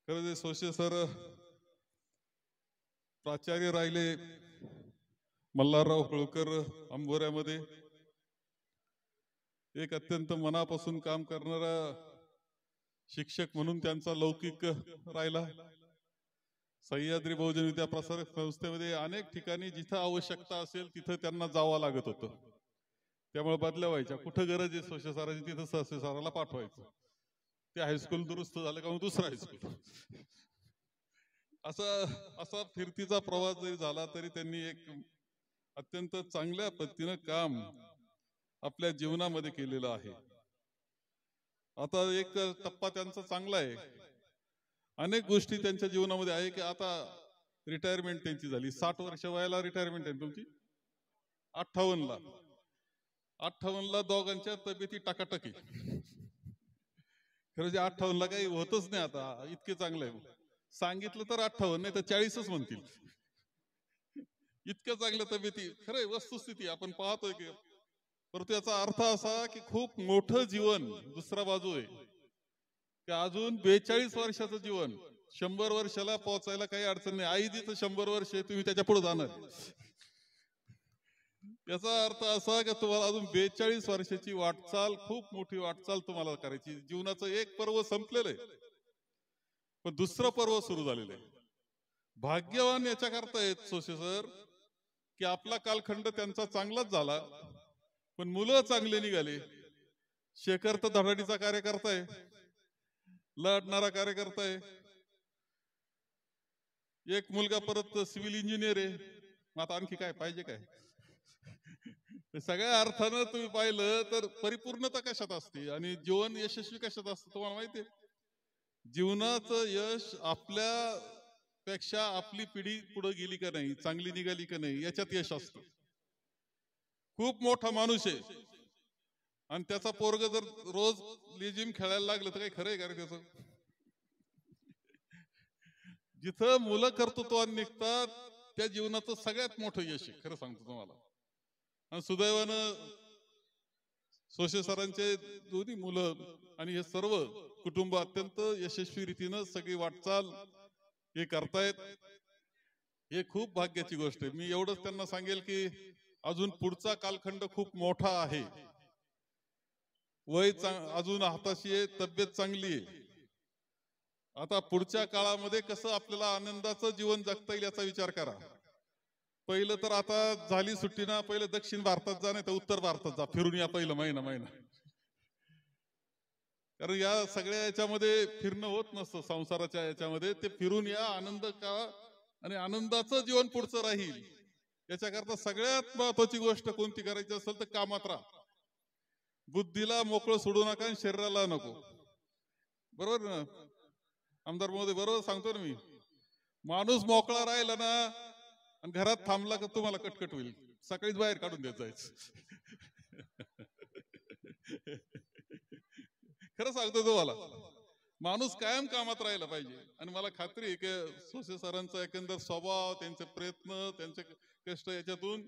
खरं ते सोशे सर प्राचार्य राहिले मल्हारराव होळकर अंभोऱ्यामध्ये, एक अत्यंत मनापासून काम करणारा शिक्षक म्हणून त्यांचा लौकिक राहिला. सह्याद्री बहुजन विद्या प्रसारक संस्थेमध्ये अनेक ठिकाणी जिथं आवश्यकता असेल तिथं त्यांना जावं लागत होतं. त्यामुळे बदल्या व्हायच्या. कुठं गरज आहे सोशे सरांची तिथं सोशे सराला पाठवायचं. ते हायस्कूल दुरुस्त झालं का मग दुसरं हायस्कूल. असा फिरतीचा प्रवास जरी झाला तरी त्यांनी एक अत्यंत चांगल्या पद्धतीनं काम आपल्या जीवनामध्ये केलेलं आहे. आता एक टप्पा त्यांचा चांगला आहे. अनेक गोष्टी त्यांच्या जीवनामध्ये आहे की आता रिटायरमेंट त्यांची झाली. 60 वर्ष वयाला रिटायरमेंट आहे तुमची. 58ला दोघांच्या तब्येती टाकाटकी. खरं जे 58ला काही होतच नाही आता, इतके चांगले आहे. सांगितलं तर 58 नाही तर 40च म्हणतील. इतक्या चांगल्या तब्येती, खरंय वस्तुस्थिती आपण पाहतोय की. परंतु याचा अर्थ असा की खूप मोठं जीवन दुसरा बाजू आहे की अजून 42 वर्षाचं जीवन, 100 वर्षाला पोहोचायला काही अडचण नाही. आई जिथं 100 वर्ष तुम्ही त्याच्या पुढे जाणार. याचा अर्थ असा की तुम्हाला अजून 42 वर्षाची वाटचाल, खूप मोठी वाटचाल तुम्हाला करायची. जीवनाचं एक पर्व संपलेलं आहे पण दुसरं पर्व सुरू झालेलं आहे. भाग्यवान याच्याकरता आहेत सोशे सर की आपला कालखंड त्यांचा चांगलाच झाला पण मुलं चांगले निघाले. शेखर तर धडाडीचा कार्यकर्ता आहे, लढणारा कार्यकर्ता आहे. एक मुलगा परत सिव्हिल इंजिनियर आहे. मग आता आणखी काय पाहिजे काय. सगळ्या अर्थानं तुम्ही पाहिलं तर परिपूर्णता कशात असते आणि जीवन यशस्वी कशात असतं तुम्हाला माहितीये. जीवनाचं यश आपल्या पेक्षा आपली पिढी पुढे गेली का नाही, चांगली निघाली का नाही, याच्यात यश असतं. खूप मोठा माणूस आहे आणि त्याचा पोरग जर रोज लेझिम खेळायला लागलं तर काही खरंय का रे त्याचं. जिथं मुलं कर्तृत्वान निघतात त्या जीवनाचं सगळ्यात मोठं यश आहे, खरं सांगतो तुम्हाला. आणि सुदैवानं सोशे सरांचे दोन्ही मुलं आणि हे सर्व कुटुंब अत्यंत यशस्वी रीतीनं सगळी वाटचाल हे करतायत. हे खूप भाग्याची गोष्ट आहे. मी एवढंच त्यांना सांगेल की अजून पुढचा कालखंड खूप मोठा आहे. वय अजून हाताशी आहे, तब्येत चांगली आहे. आता पुढच्या काळामध्ये कसं आपल्याला आनंदाचं जीवन जगता येईल याचा विचार करा. पहिलं तर आता झाली सुट्टी ना, पहिलं दक्षिण भारतात जा नाही तर उत्तर भारतात जा, फिरून या पहिलं महिना. कारण या सगळ्या याच्यामध्ये फिरणं होत नसतं संसाराच्या याच्यामध्ये. ते फिरून या, आनंद का आणि आनंदाचं जीवन पुढचं राहील याच्याकरता सगळ्यात महत्वाची गोष्ट कोणती करायची असेल तर कामात राहा. बुद्धीला मोकळं सोडू नका आणि शरीराला नको. बरोबर ना आमदार महोदय, बरोबर सांगतो ना मी. माणूस मोकळा राहिला ना आणि घरात थांबला का तुम्हाला कटकट होईल. सकाळीच बाहेर काढून देत जायचं. खरं सांगतो तुम्हाला, माणूस कायम कामात राहायला पाहिजे. आणि मला खात्री आहे की सोशे सरांचा एकंदर स्वभाव, त्यांचे प्रयत्न, त्यांचे कष्ट याच्यातून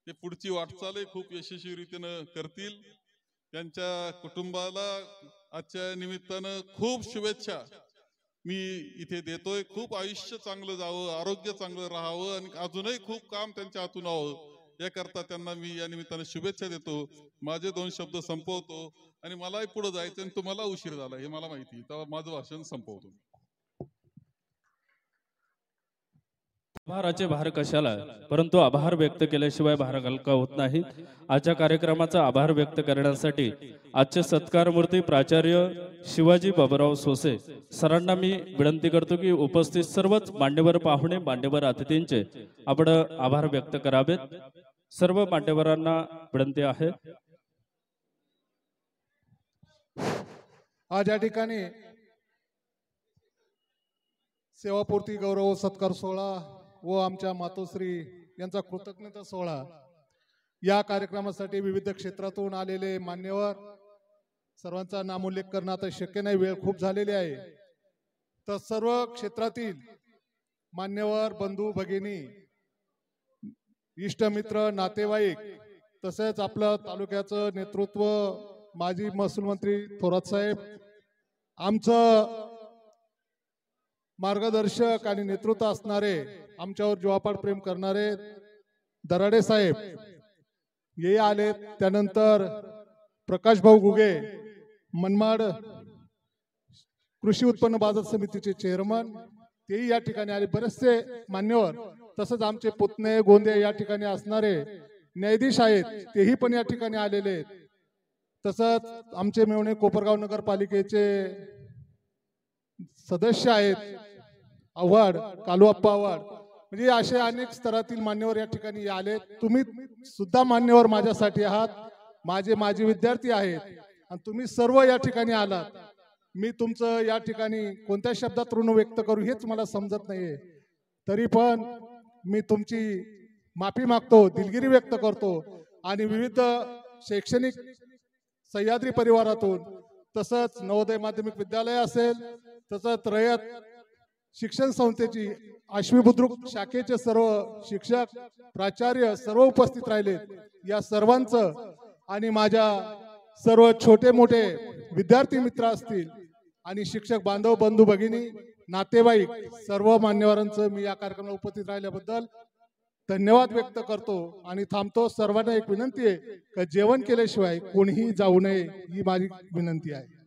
ते पुढची वाटचाल खूप यशस्वी रीतीनं करतील. त्यांच्या कुटुंबाला आजच्या निमित्तानं खूप शुभेच्छा मी इथे देतोय. खूप आयुष्य चांगलं जावं, आरोग्य चांगलं राहावं आणि अजूनही खूप काम त्यांच्या हातून व्हावं याकरता त्यांना मी या निमित्तानं शुभेच्छा देतो. माझे 2 शब्द संपवतो आणि मलाही पुढे जायचं आणि तुम्हाला उशीर झाला हे मला माहिती, तेव्हा माझं भाषण संपवतो. आभाराचे भार कशाला, परंतु आभार व्यक्त केल्याशिवाय भार हलका होत नाही. आजच्या कार्यक्रमाचा आभार व्यक्त करण्यासाठी आजचे सत्कारमूर्ती प्राचार्य शिवाजी बाबूराव सोसे सरांना मी विनंती करतो की उपस्थित सर्वच मान्यवर पाहुणे, मान्यवर अतिथींचे आपण आभार व्यक्त करावेत. सर्व मान्यवरांना विनंती आहे. आज या ठिकाणी सेवापूर्ती गौरव सत्कार सोहळा व आमच्या मातोश्री यांचा कृतज्ञता सोहळा, या कार्यक्रमासाठी विविध क्षेत्रातून आलेले मान्यवर सर्वांचा नामोल्लेख करणं आता शक्य नाही, वेळ खूप झालेली आहे. तर सर्व क्षेत्रातील मान्यवर बंधू भगिनी, इष्टमित्र, नातेवाईक, तसेच आपलं तालुक्याचं नेतृत्व, माजी महसूल मंत्री थोरात साहेब, आमचं मार्गदर्शक आणि नेतृत्व असणारे, आमच्यावर जीवापाड प्रेम करणारे दराडे साहेब हे आले. त्यानंतर प्रकाश भाऊ घुगे, मनमाड कृषी उत्पन्न बाजार समितीचे चेअरमन, तेही या ठिकाणी आले. बरेचसे मान्यवर, तसंच आमचे पुतणे गोंदे या ठिकाणी असणारे न्यायाधीश आहेत, तेही पण या ठिकाणी आलेले आहेत. तसंच आमचे मेवणे कोपरगाव नगरपालिकेचे सदस्य आहेत, आव्हाड, कालूअप्पा आव्हाड, म्हणजे असे अनेक स्तरातील मान्यवर या ठिकाणी आले. तुम्ही सुद्धा मान्यवर माझ्यासाठी आहात, माझे माजी विद्यार्थी आहेत आणि तुम्ही सर्व या ठिकाणी आलात. मी तुमचं या ठिकाणी कोणत्या शब्दात ऋण व्यक्त करू हेच मला समजत नाहीये, तरी पण मी तुमची माफी मागतो, दिलगिरी व्यक्त करतो. आणि विविध शैक्षणिक सह्याद्री परिवारातून, तसंच नवोदय माध्यमिक विद्यालय असेल, तसंच रयत शिक्षण संस्थेची आश्वी बुद्रुक शाखेचे सर्व शिक्षक, प्राचार्य सर्व उपस्थित राहिले. या सर्वांचं आणि माझ्या सर्व छोटे मोठे विद्यार्थी मित्र असतील आणि शिक्षक बांधव, बंधू भगिनी, नातेवाईक, सर्व मान्यवरांचं मी या कार्यक्रमाला उपस्थित राहिल्याबद्दल धन्यवाद व्यक्त करतो आणि थांबतो. सर्वांना एक विनंती आहे की जेवण केल्याशिवाय कोणीही जाऊ नये, ही माझी विनंती आहे.